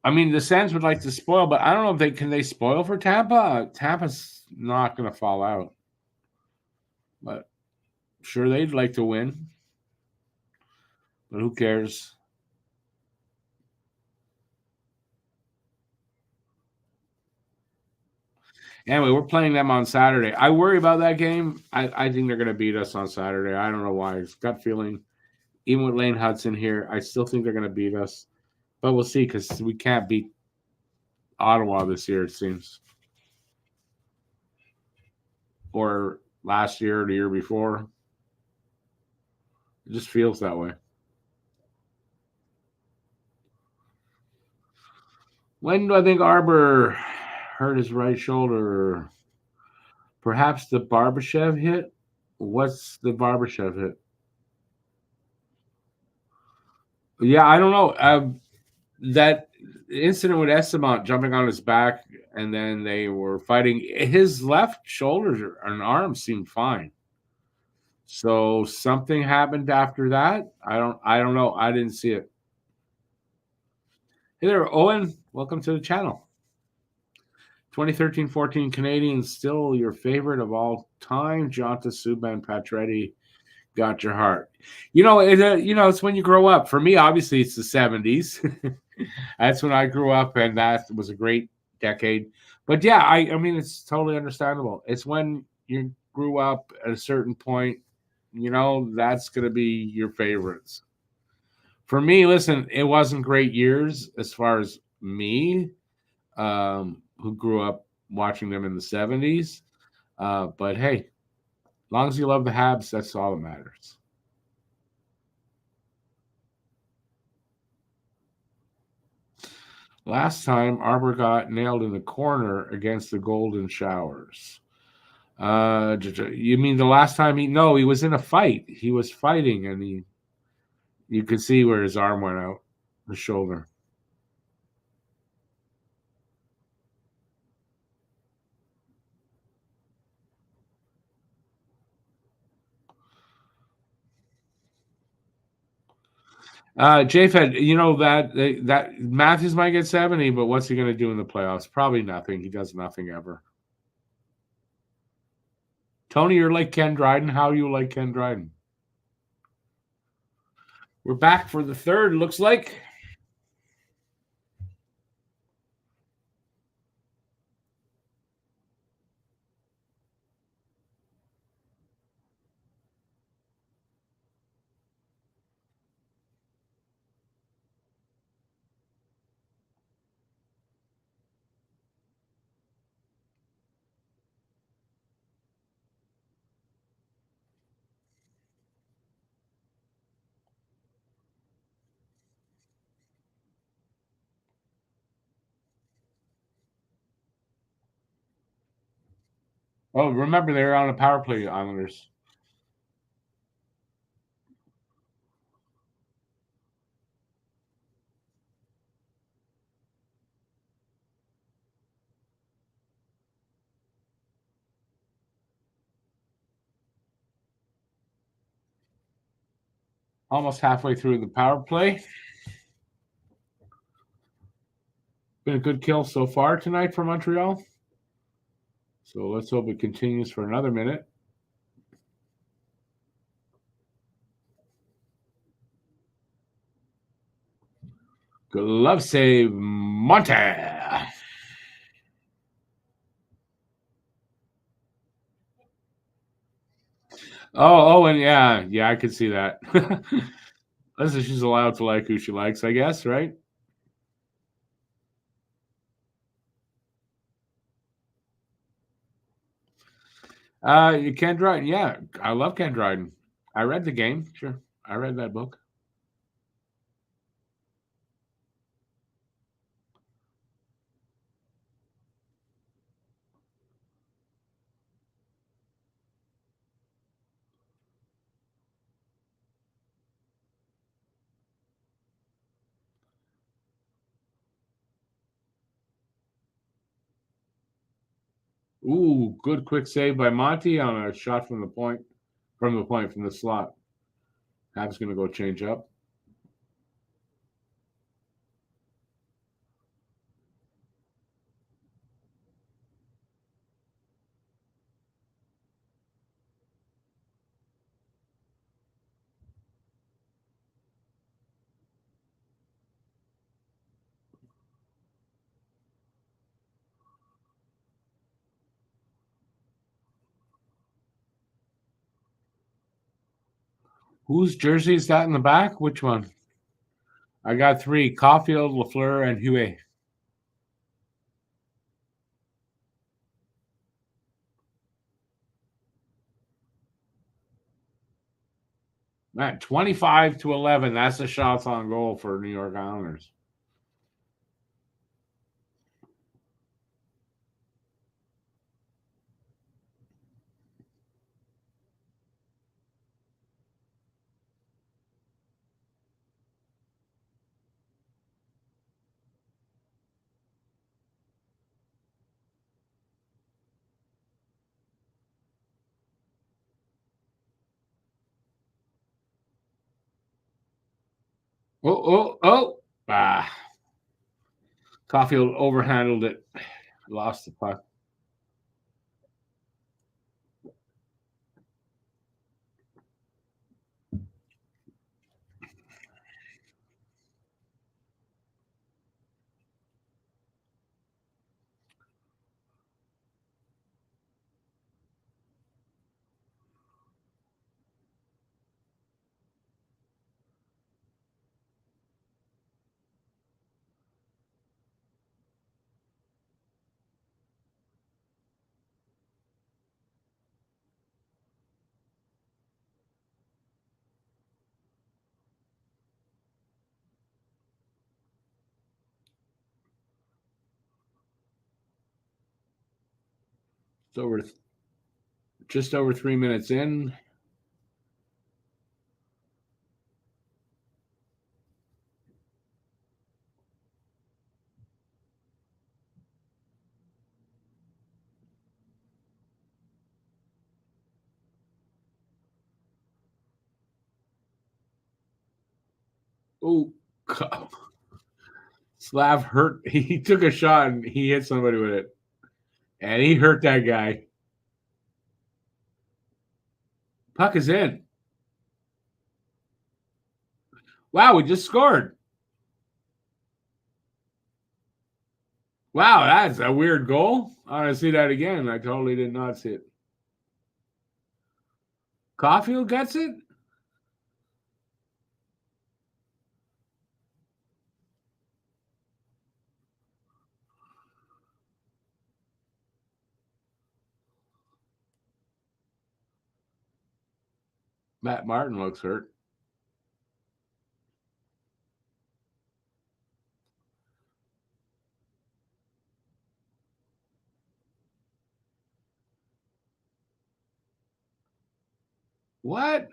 I mean, the Sens would like to spoil, but I don't know if they spoil for Tampa. Tampa's not going to fall out, but sure they'd like to win. But who cares? Anyway, we're playing them on Saturday. I worry about that game. I think they're going to beat us on Saturday. I don't know why. It's gut feeling. Even with Lane Hudson here, I still think they're going to beat us. But we'll see because we can't beat Ottawa this year, it seems. Or last year or the year before. It just feels that way. When do I think Arbor hurt his right shoulder? Perhaps the Barbashev hit? What's the Barbashev hit? Yeah, I don't know. That incident with Estamont jumping on his back and then they were fighting, his left shoulder and arm seemed fine. So something happened after that. I don't know. I didn't see it. Hey there, Owen. Welcome to the channel. 2013-14 Canadiens still your favorite of all time. Jonta Subban Pacioretty got your heart. It's when you grow up. For me, obviously, it's the 70s. That's when I grew up, and that was a great decade. But yeah, I mean, it's totally understandable. It's when you grew up at a certain point, that's going to be your favorites. For me, listen, it wasn't great years as far as me, who grew up watching them in the 70s. But hey, as long as you love the Habs, that's all that matters. Last time, Arbor got nailed in the corner against the Golden Showers. You mean the last time he was in a fight. He was fighting, and you could see where his arm went out, the shoulder. J-Fed, that Matthews might get 70, but what's he going to do in the playoffs? Probably nothing. He does nothing ever. Tony, you're like Ken Dryden. How you like Ken Dryden? We're back for the third, looks like. Oh, remember they're on a power play, Islanders. Almost halfway through the power play. Been a good kill so far tonight for Montreal. So let's hope it continues for another minute. Glove save, Monte. And yeah, I could see that. Listen, she's allowed to like who she likes, I guess, right? Ken Dryden, yeah, I love Ken Dryden. I read the game, sure. I read that book. Ooh, good quick save by Monty on a shot from the slot. Habs going to go change up. Whose jersey is that in the back? Which one? I got 3: Caulfield, Lafleur, and Huet. Man, 25-11. That's the shots on goal for New York Islanders. Oh. Caulfield overhandled it. Lost the puck. It's just over 3 minutes in. Oh, Slav hurt. He took a shot and he hit somebody with it. And he hurt that guy. Puck is in. Wow, we just scored. Wow, that's a weird goal. I want to see that again. I totally did not see it. Caulfield gets it? Matt Martin looks hurt. What?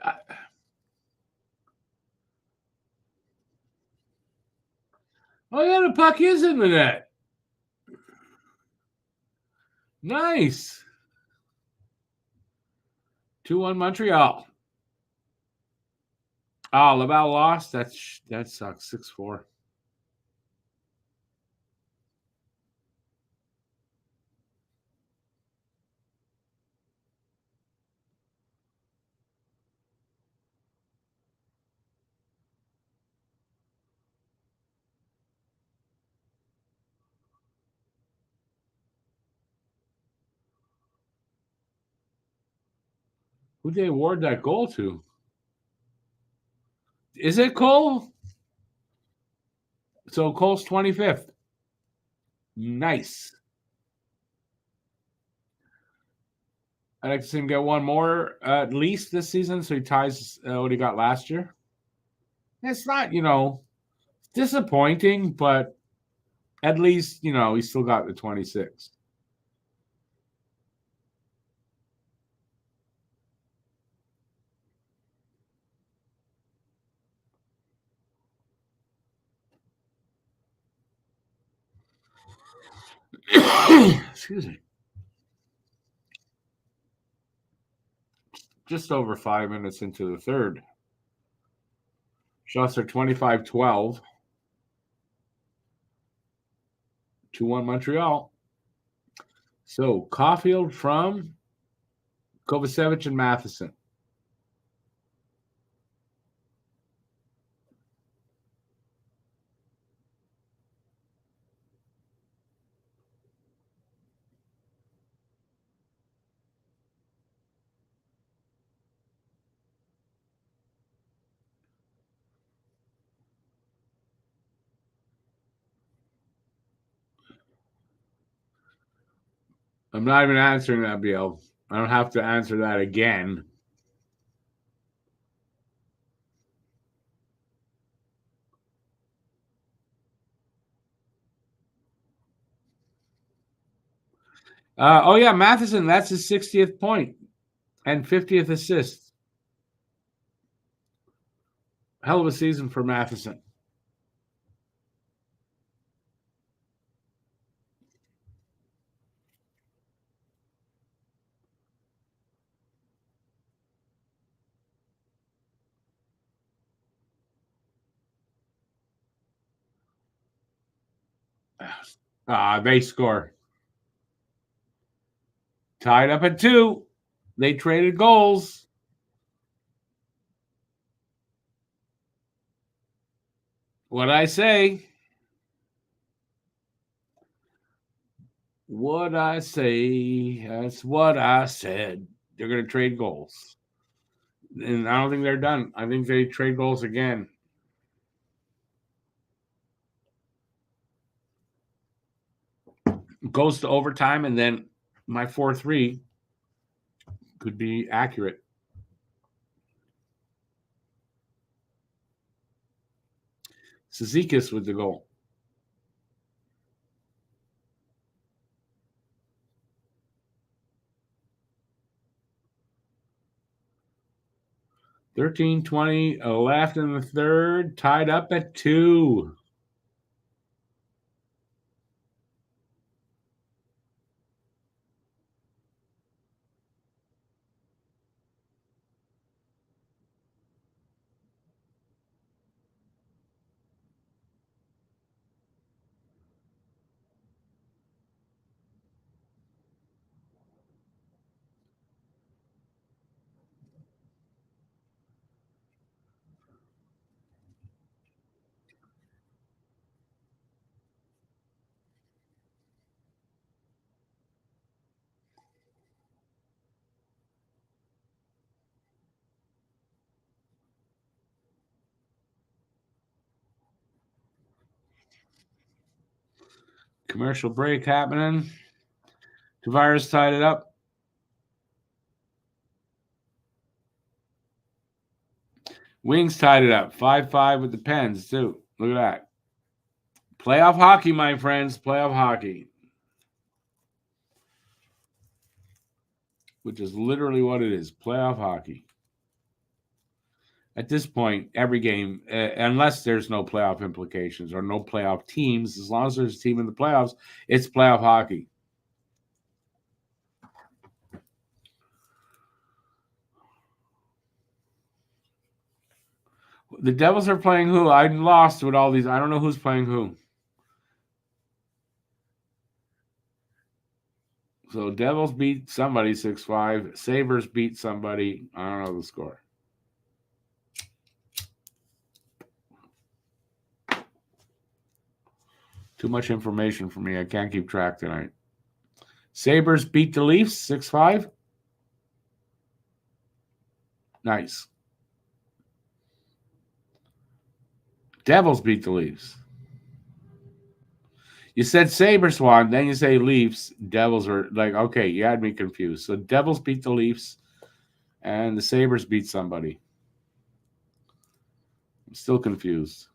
Oh, yeah, the puck is in the net. Nice. 2-1 Montreal. Oh, Laval lost. That sucks. 6-4. Who'd they award that goal to? Is it Cole? So Cole's 25th. Nice. I'd like to see him get one more at least this season so he ties what he got last year. It's not, disappointing, but at least, he still got the 26. Excuse me. just over 5 minutes into the third. Shots are 25-12. 2-1 Montreal. So Caulfield from Kovacevic and Matheson. I'm not even answering that, BL. I don't have to answer that again. Oh, yeah, Matheson, that's his 60th point and 50th assist. Hell of a season for Matheson. They score. Tied up at 2. They traded goals. What'd I say? What I say? That's what I said. They're going to trade goals. And I don't think they're done. I think they trade goals again. Goes to overtime, and then my 4-3 could be accurate. Cizikas with the goal. $13:20 left in the third, tied up at 2. Commercial break happening. Tavares tied it up. Wings tied it up. 5-5 with the Pens, too. Look at that. Playoff hockey, my friends. Playoff hockey. Which is literally what it is. Playoff hockey. At this point, every game, unless there's no playoff implications or no playoff teams, as long as there's a team in the playoffs, it's playoff hockey. The Devils are playing who? I lost with all these. I don't know who's playing who. So Devils beat somebody 6-5. Sabres beat somebody. I don't know the score. Too much information for me. I can't keep track tonight. Sabres beat the Leafs 6-5. Nice. Devils beat the Leafs. You said Sabres won, then you say Leafs. Devils are like, okay, you had me confused. So Devils beat the Leafs, and the Sabres beat somebody. I'm still confused.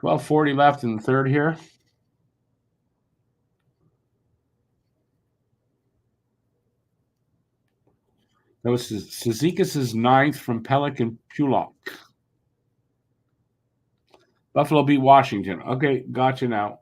12:40 left in the third here. That was Cizikas' ninth from Pelech and Pulock. Buffalo beat Washington. Okay, gotcha now.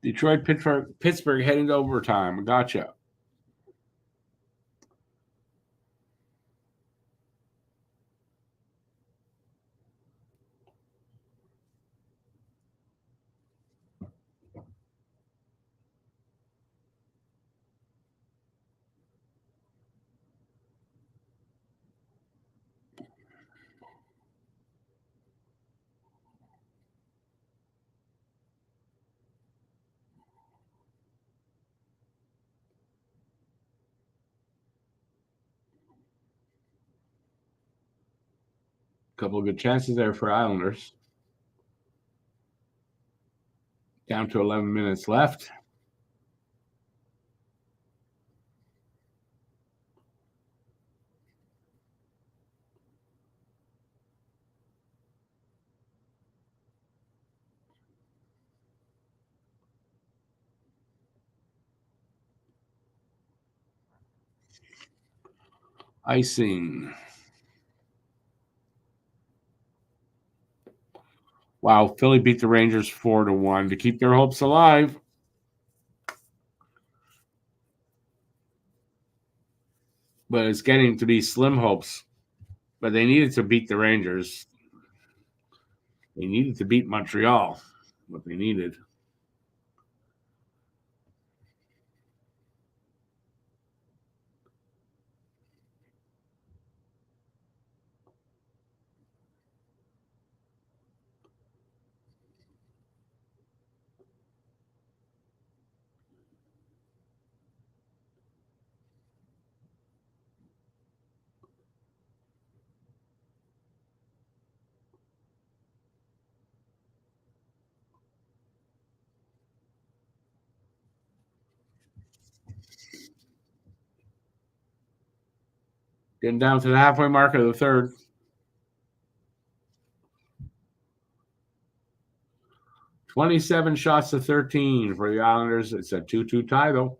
Detroit, Pittsburgh heading to overtime. Gotcha. Couple of good chances there for Islanders. Down to 11 minutes left. Icing. Wow, Philly beat the Rangers 4-1 to keep their hopes alive. But it's getting to be slim hopes. But they needed to beat the Rangers. They needed to beat Montreal. What they needed. Getting down to the halfway mark of the third. $27 shots to 13 for the Islanders. It's a 2-2 tie, though.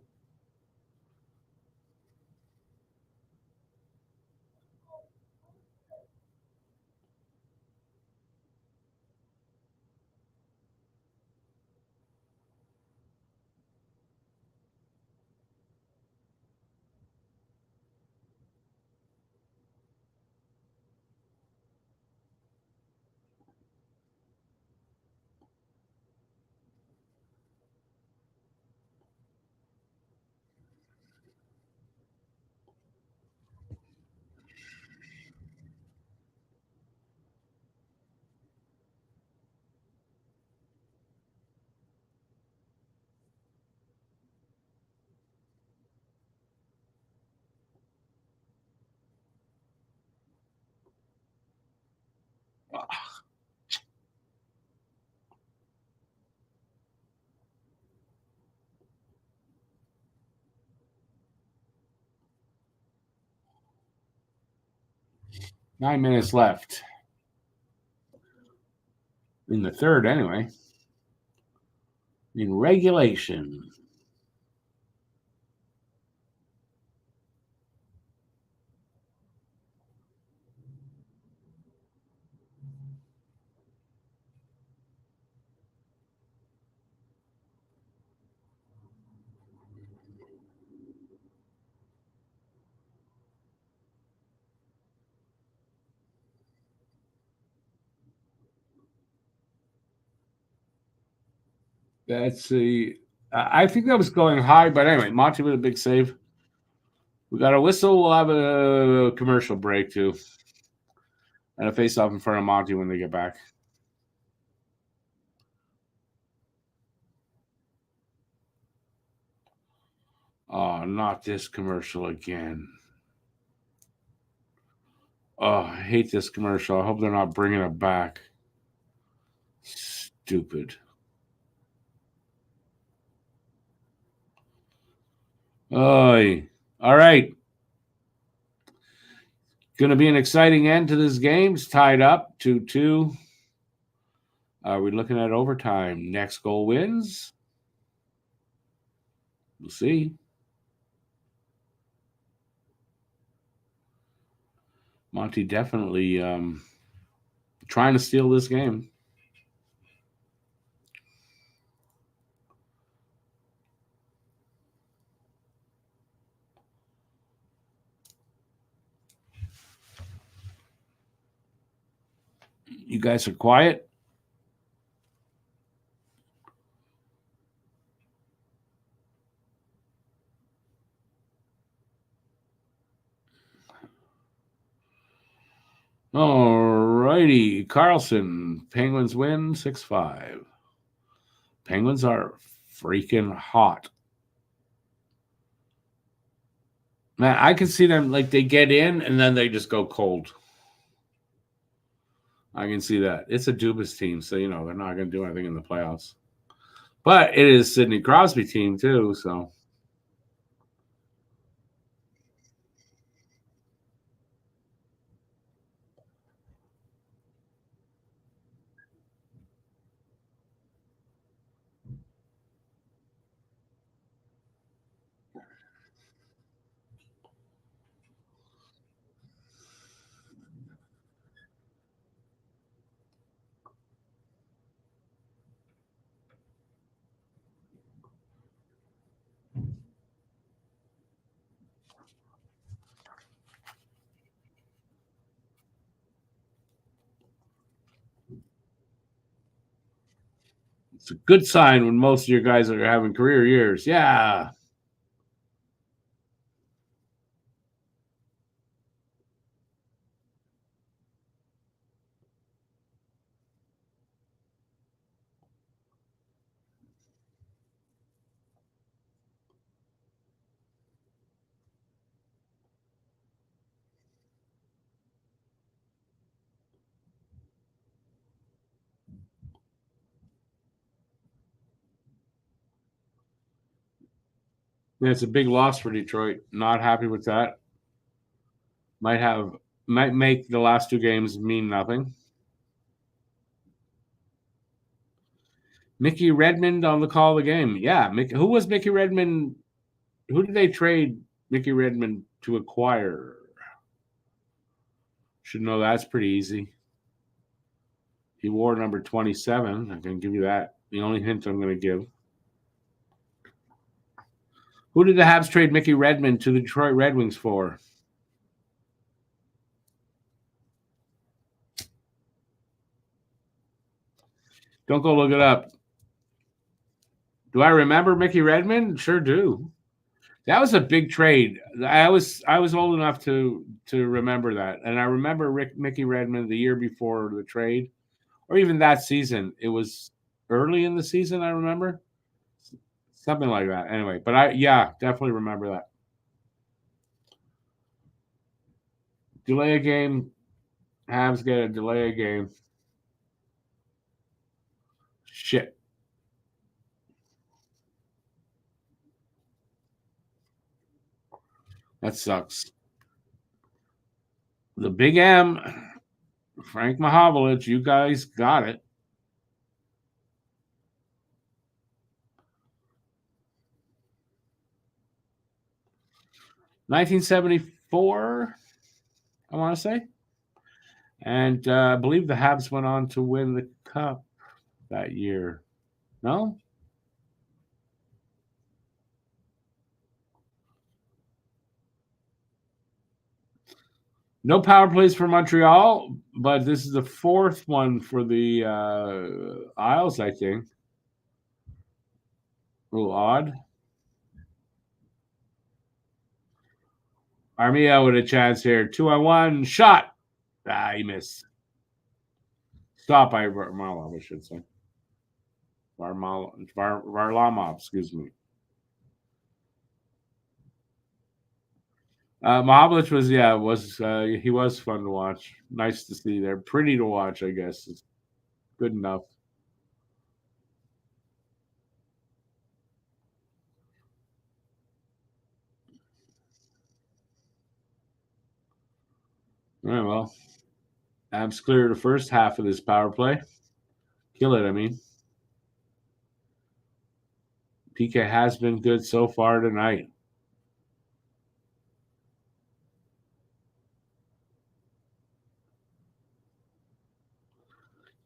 Ah. Nine minutes left. In the third, anyway. In regulation. That's the. I think that was going high, but anyway, Monty with a big save. We got a whistle. We'll have a commercial break too, and a face-off in front of Monty when they get back. Oh, not this commercial again. Oh, I hate this commercial. I hope they're not bringing it back. Stupid. Oy. All right. Going to be an exciting end to this game. It's tied up 2-2. Are we looking at overtime? Next goal wins. We'll see. Monty definitely trying to steal this game. You guys are quiet. All righty. Carlson. Penguins win 6-5. Penguins are freaking hot. Man, I can see them like they get in and then they just go cold. I can see that. It's a Dubas team, so they're not going to do anything in the playoffs. But it is Sidney Crosby team too, so it's a good sign when most of your guys are having career years. Yeah. Yeah, it's a big loss for Detroit. Not happy with that. Might make the last two games mean nothing. Mickey Redmond on the call of the game. Yeah, who was Mickey Redmond? Who did they trade Mickey Redmond to acquire? Should know that's pretty easy. He wore number 27. I can give you that. The only hint I'm going to give. Who did the Habs trade Mickey Redmond to the Detroit Red Wings for? Don't go look it up. Do I remember Mickey Redmond? Sure do. That was a big trade. I was old enough to remember that, and I remember Mickey Redmond the year before the trade, or even that season. It was early in the season. I remember something like that. Anyway, but I definitely remember that. Delay a game. Habs get a delay a game. Shit. That sucks. The Big M, Frank Mahovlich, you guys got it. $1974, I want to say. And I believe the Habs went on to win the Cup that year. No? No power plays for Montreal, but this is the fourth one for the Isles, I think. A little odd. Armia with a chance here. 2-on-1 shot. He missed. Stop by Varlamov, I should say. Varlamov, excuse me. Mahavlich he was fun to watch. Nice to see there. Pretty to watch, I guess. It's good enough. All right, well, Habs clear the first half of this power play. Kill it, I mean. PK has been good so far tonight.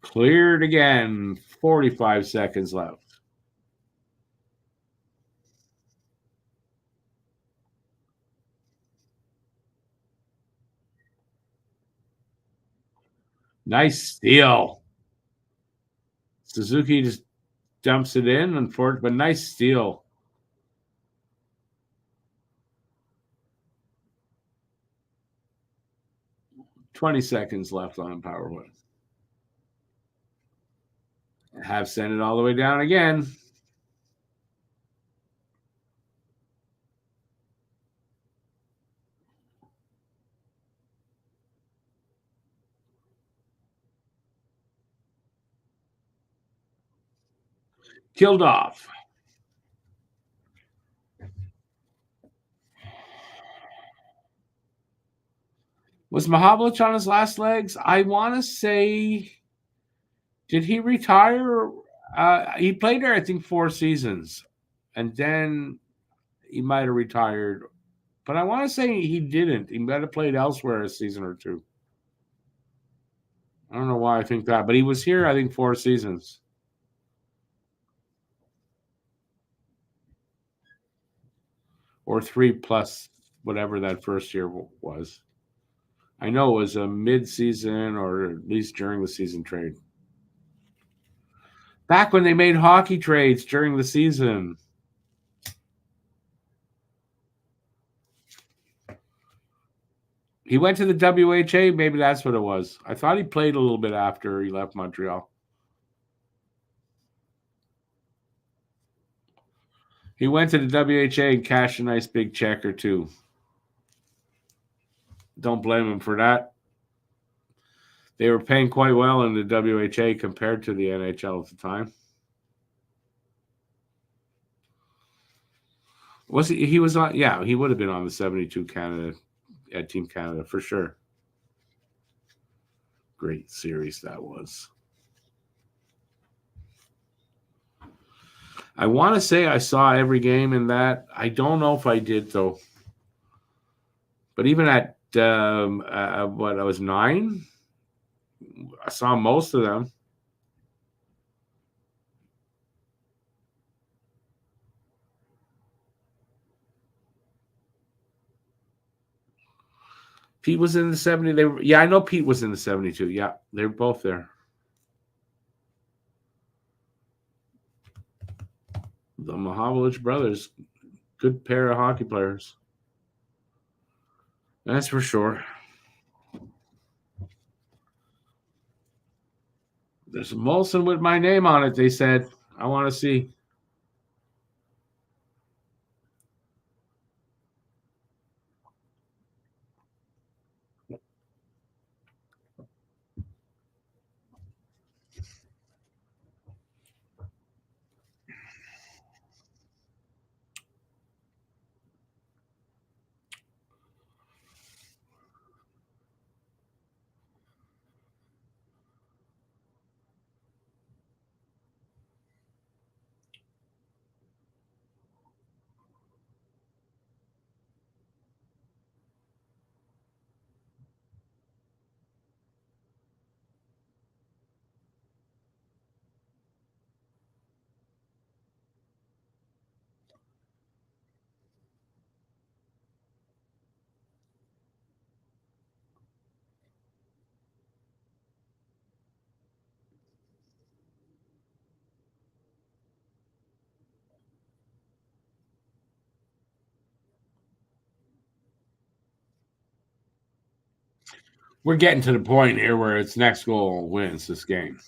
Cleared again. 45 seconds left. Nice steal. Suzuki just dumps it in, but nice steal. $20 seconds left on power play. Have sent it all the way down again. Killed off. Was Mahavlich on his last legs? I want to say, did he retire? He played there, I think, 4 seasons. And then he might have retired. But I want to say he didn't. He might have played elsewhere a season or two. I don't know why I think that. But he was here, I think, 4 seasons. Or 3 plus whatever that first year was. I know it was a mid-season or at least during the season trade. Back when they made hockey trades during the season. He went to the WHA. Maybe that's what it was. I thought he played a little bit after he left Montreal. He went to the WHA and cashed a nice big check or two. Don't blame him for that. They were paying quite well in the WHA compared to the NHL at the time. Was he was on? Yeah, he would have been on the 72 Canada at Team Canada for sure. Great series that was. I want to say I saw every game in that. I don't know if I did though. But even at what I was 9, I saw most of them. Pete was in the 70. I know Pete was in the 72. Yeah, they were both there. The Mahavlich brothers, good pair of hockey players. That's for sure. There's a Molson with my name on it, they said. I want to see. We're getting to the point here where it's next goal wins this game.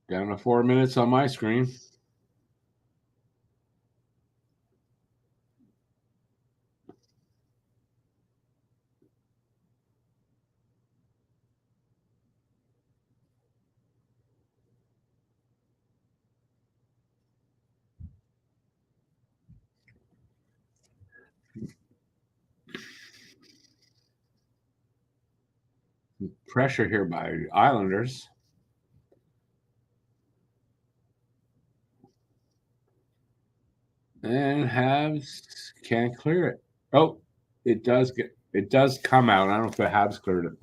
Down to 4 minutes on my screen. Pressure here by Islanders. And Habs can't clear it. Oh, it does come out. I don't know if the Habs cleared it.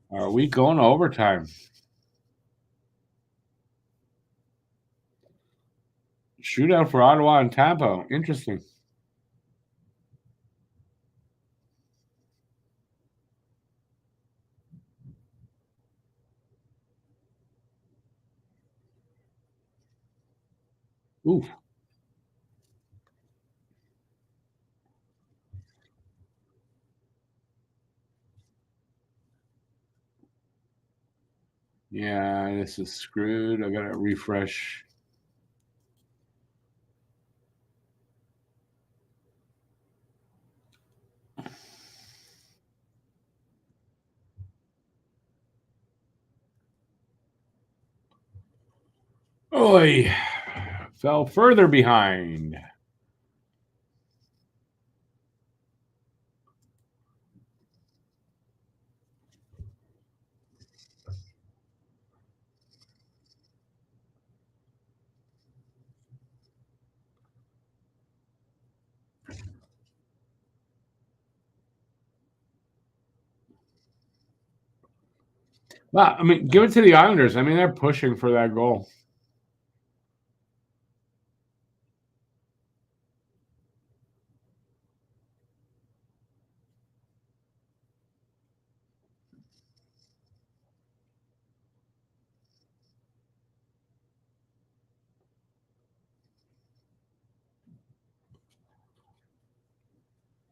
Are we going to overtime? Shootout for Ottawa and Tampa. Interesting. Oof. Yeah, this is screwed. I got to refresh. Oy. Fell further behind. Well, I mean, give it to the Islanders. I mean, they're pushing for that goal.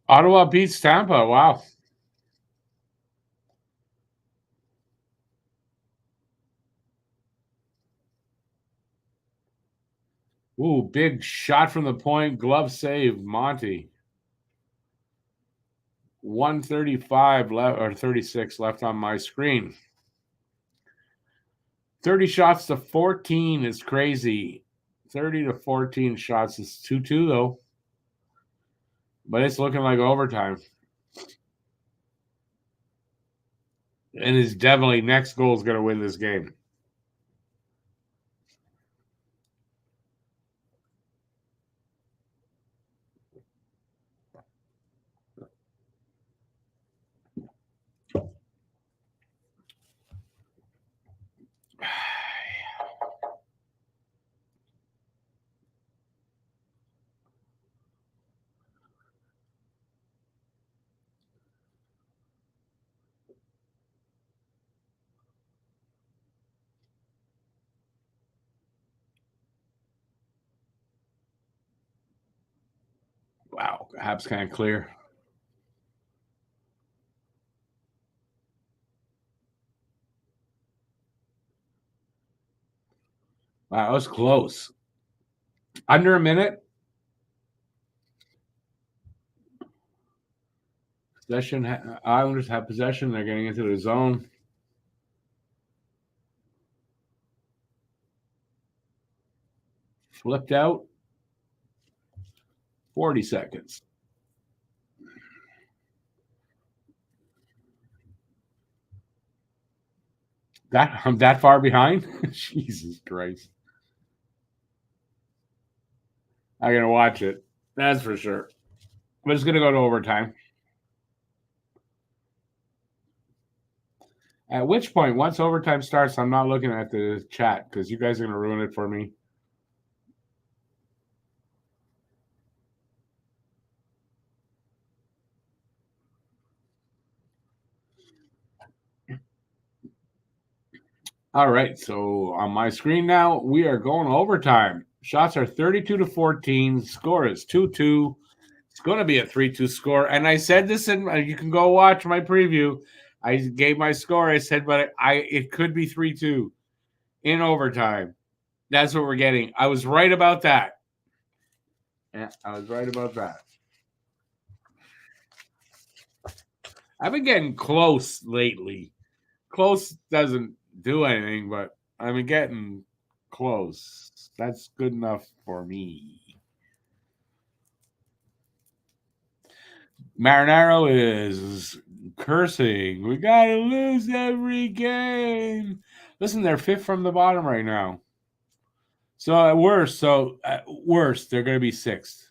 Ottawa beats Tampa. Wow. Ooh, big shot from the point. Glove save, Monty. 135 left or 36 left on my screen. 30 shots to 14 is crazy. 30 to 14 shots is 2-2 though. But it's looking like overtime. And is definitely next goal is going to win this game. Wow, Habs kind of clear. Wow, that was close. Under a minute. Possession. Islanders have possession. They're getting into the zone. Flipped out. 40 seconds. I'm that far behind? Jesus Christ. I'm going to watch it. That's for sure. But it's going to go to overtime. At which point, once overtime starts, I'm not looking at the chat because you guys are going to ruin it for me. All right, so on my screen now, we are going overtime. Shots are 32-14. Score is 2-2. It's going to be a 3-2 score. And I said this, and you can go watch my preview. I gave my score. I said, but it could be 3-2 in overtime. That's what we're getting. I was right about that. Yeah, I was right about that. I've been getting close lately. Close doesn't do anything, but I've been getting close. That's good enough for me. Marinaro is cursing. We got to lose every game. Listen, they're fifth from the bottom right now. So at worst, they're going to be sixth.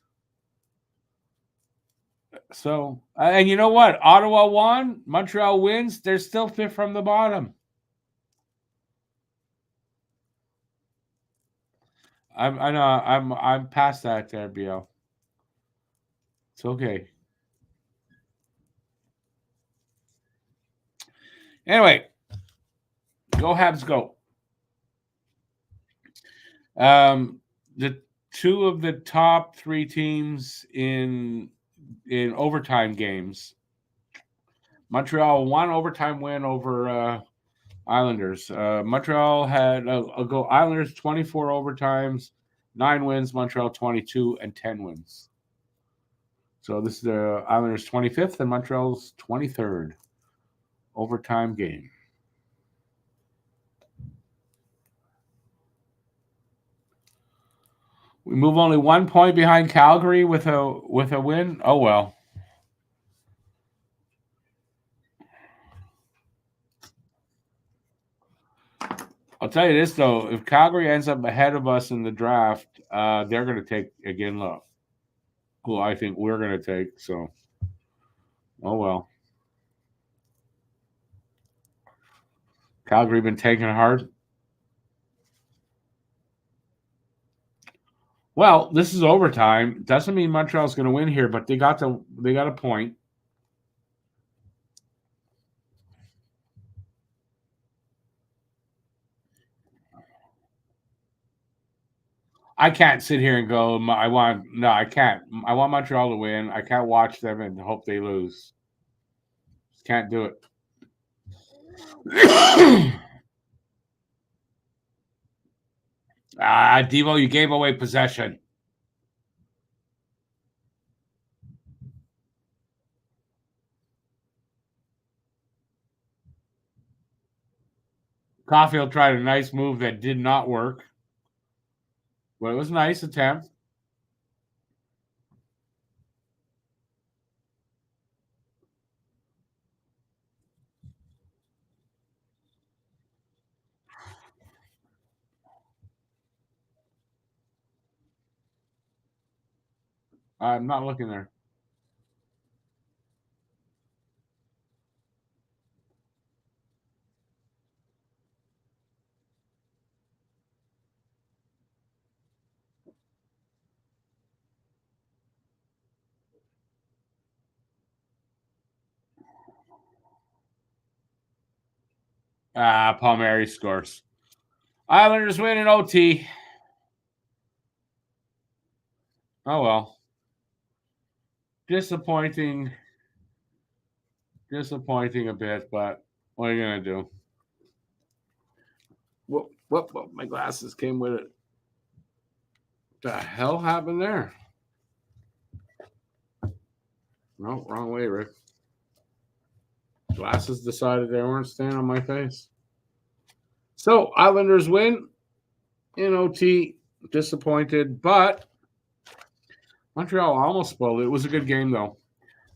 So, and you know what? Ottawa won. Montreal wins. They're still fifth from the bottom. I know. I'm past that there, BL. It's okay. Anyway, go Habs, go. The two of the top three teams in overtime games. Montreal one overtime win over Islanders. Montreal had go Islanders 24 overtimes, 9 wins. Montreal 22 and 10 wins. So this is the Islanders 25th and Montreal's 23rd overtime game. We move only 1 point behind Calgary with a win. Oh well. I'll tell you this though: if Calgary ends up ahead of us in the draft, they're going to take again Love, who I think we're going to take. So, oh well. Calgary been taking it hard. Well, this is overtime. Doesn't mean Montreal's going to win here, but they got a point. I can't sit here and go. I can't. I want Montreal to win. I can't watch them and hope they lose. Just can't do it. Devo, you gave away possession. Caulfield tried a nice move that did not work. Well, it was a nice attempt. I'm not looking there. Palmieri scores. Islanders win in OT. Oh well. Disappointing a bit, but what are you gonna do? What my glasses came with it. What the hell happened there? No, wrong way, Rick. Glasses decided they weren't staying on my face. So Islanders win in OT. Disappointed, but Montreal almost spoiled it. It was a good game, though.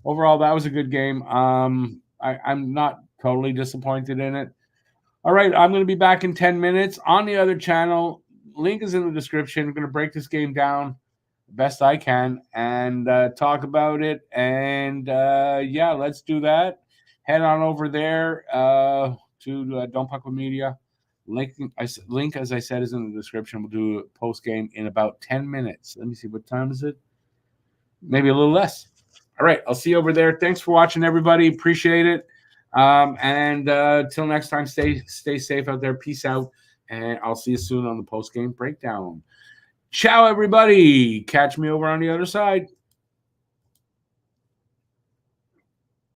Overall, that was a good game. I'm not totally disappointed in it. All right, I'm going to be back in 10 minutes on the other channel. Link is in the description. I'm going to break this game down the best I can and talk about it. And, yeah, let's do that. Head on over there to Don't Puck with Media. Link, as I said, is in the description. We'll do a post game in about 10 minutes. Let me see. What time is it? Maybe a little less. All right. I'll see you over there. Thanks for watching, everybody. Appreciate it. And till next time, stay safe out there. Peace out. And I'll see you soon on the post game breakdown. Ciao, everybody. Catch me over on the other side.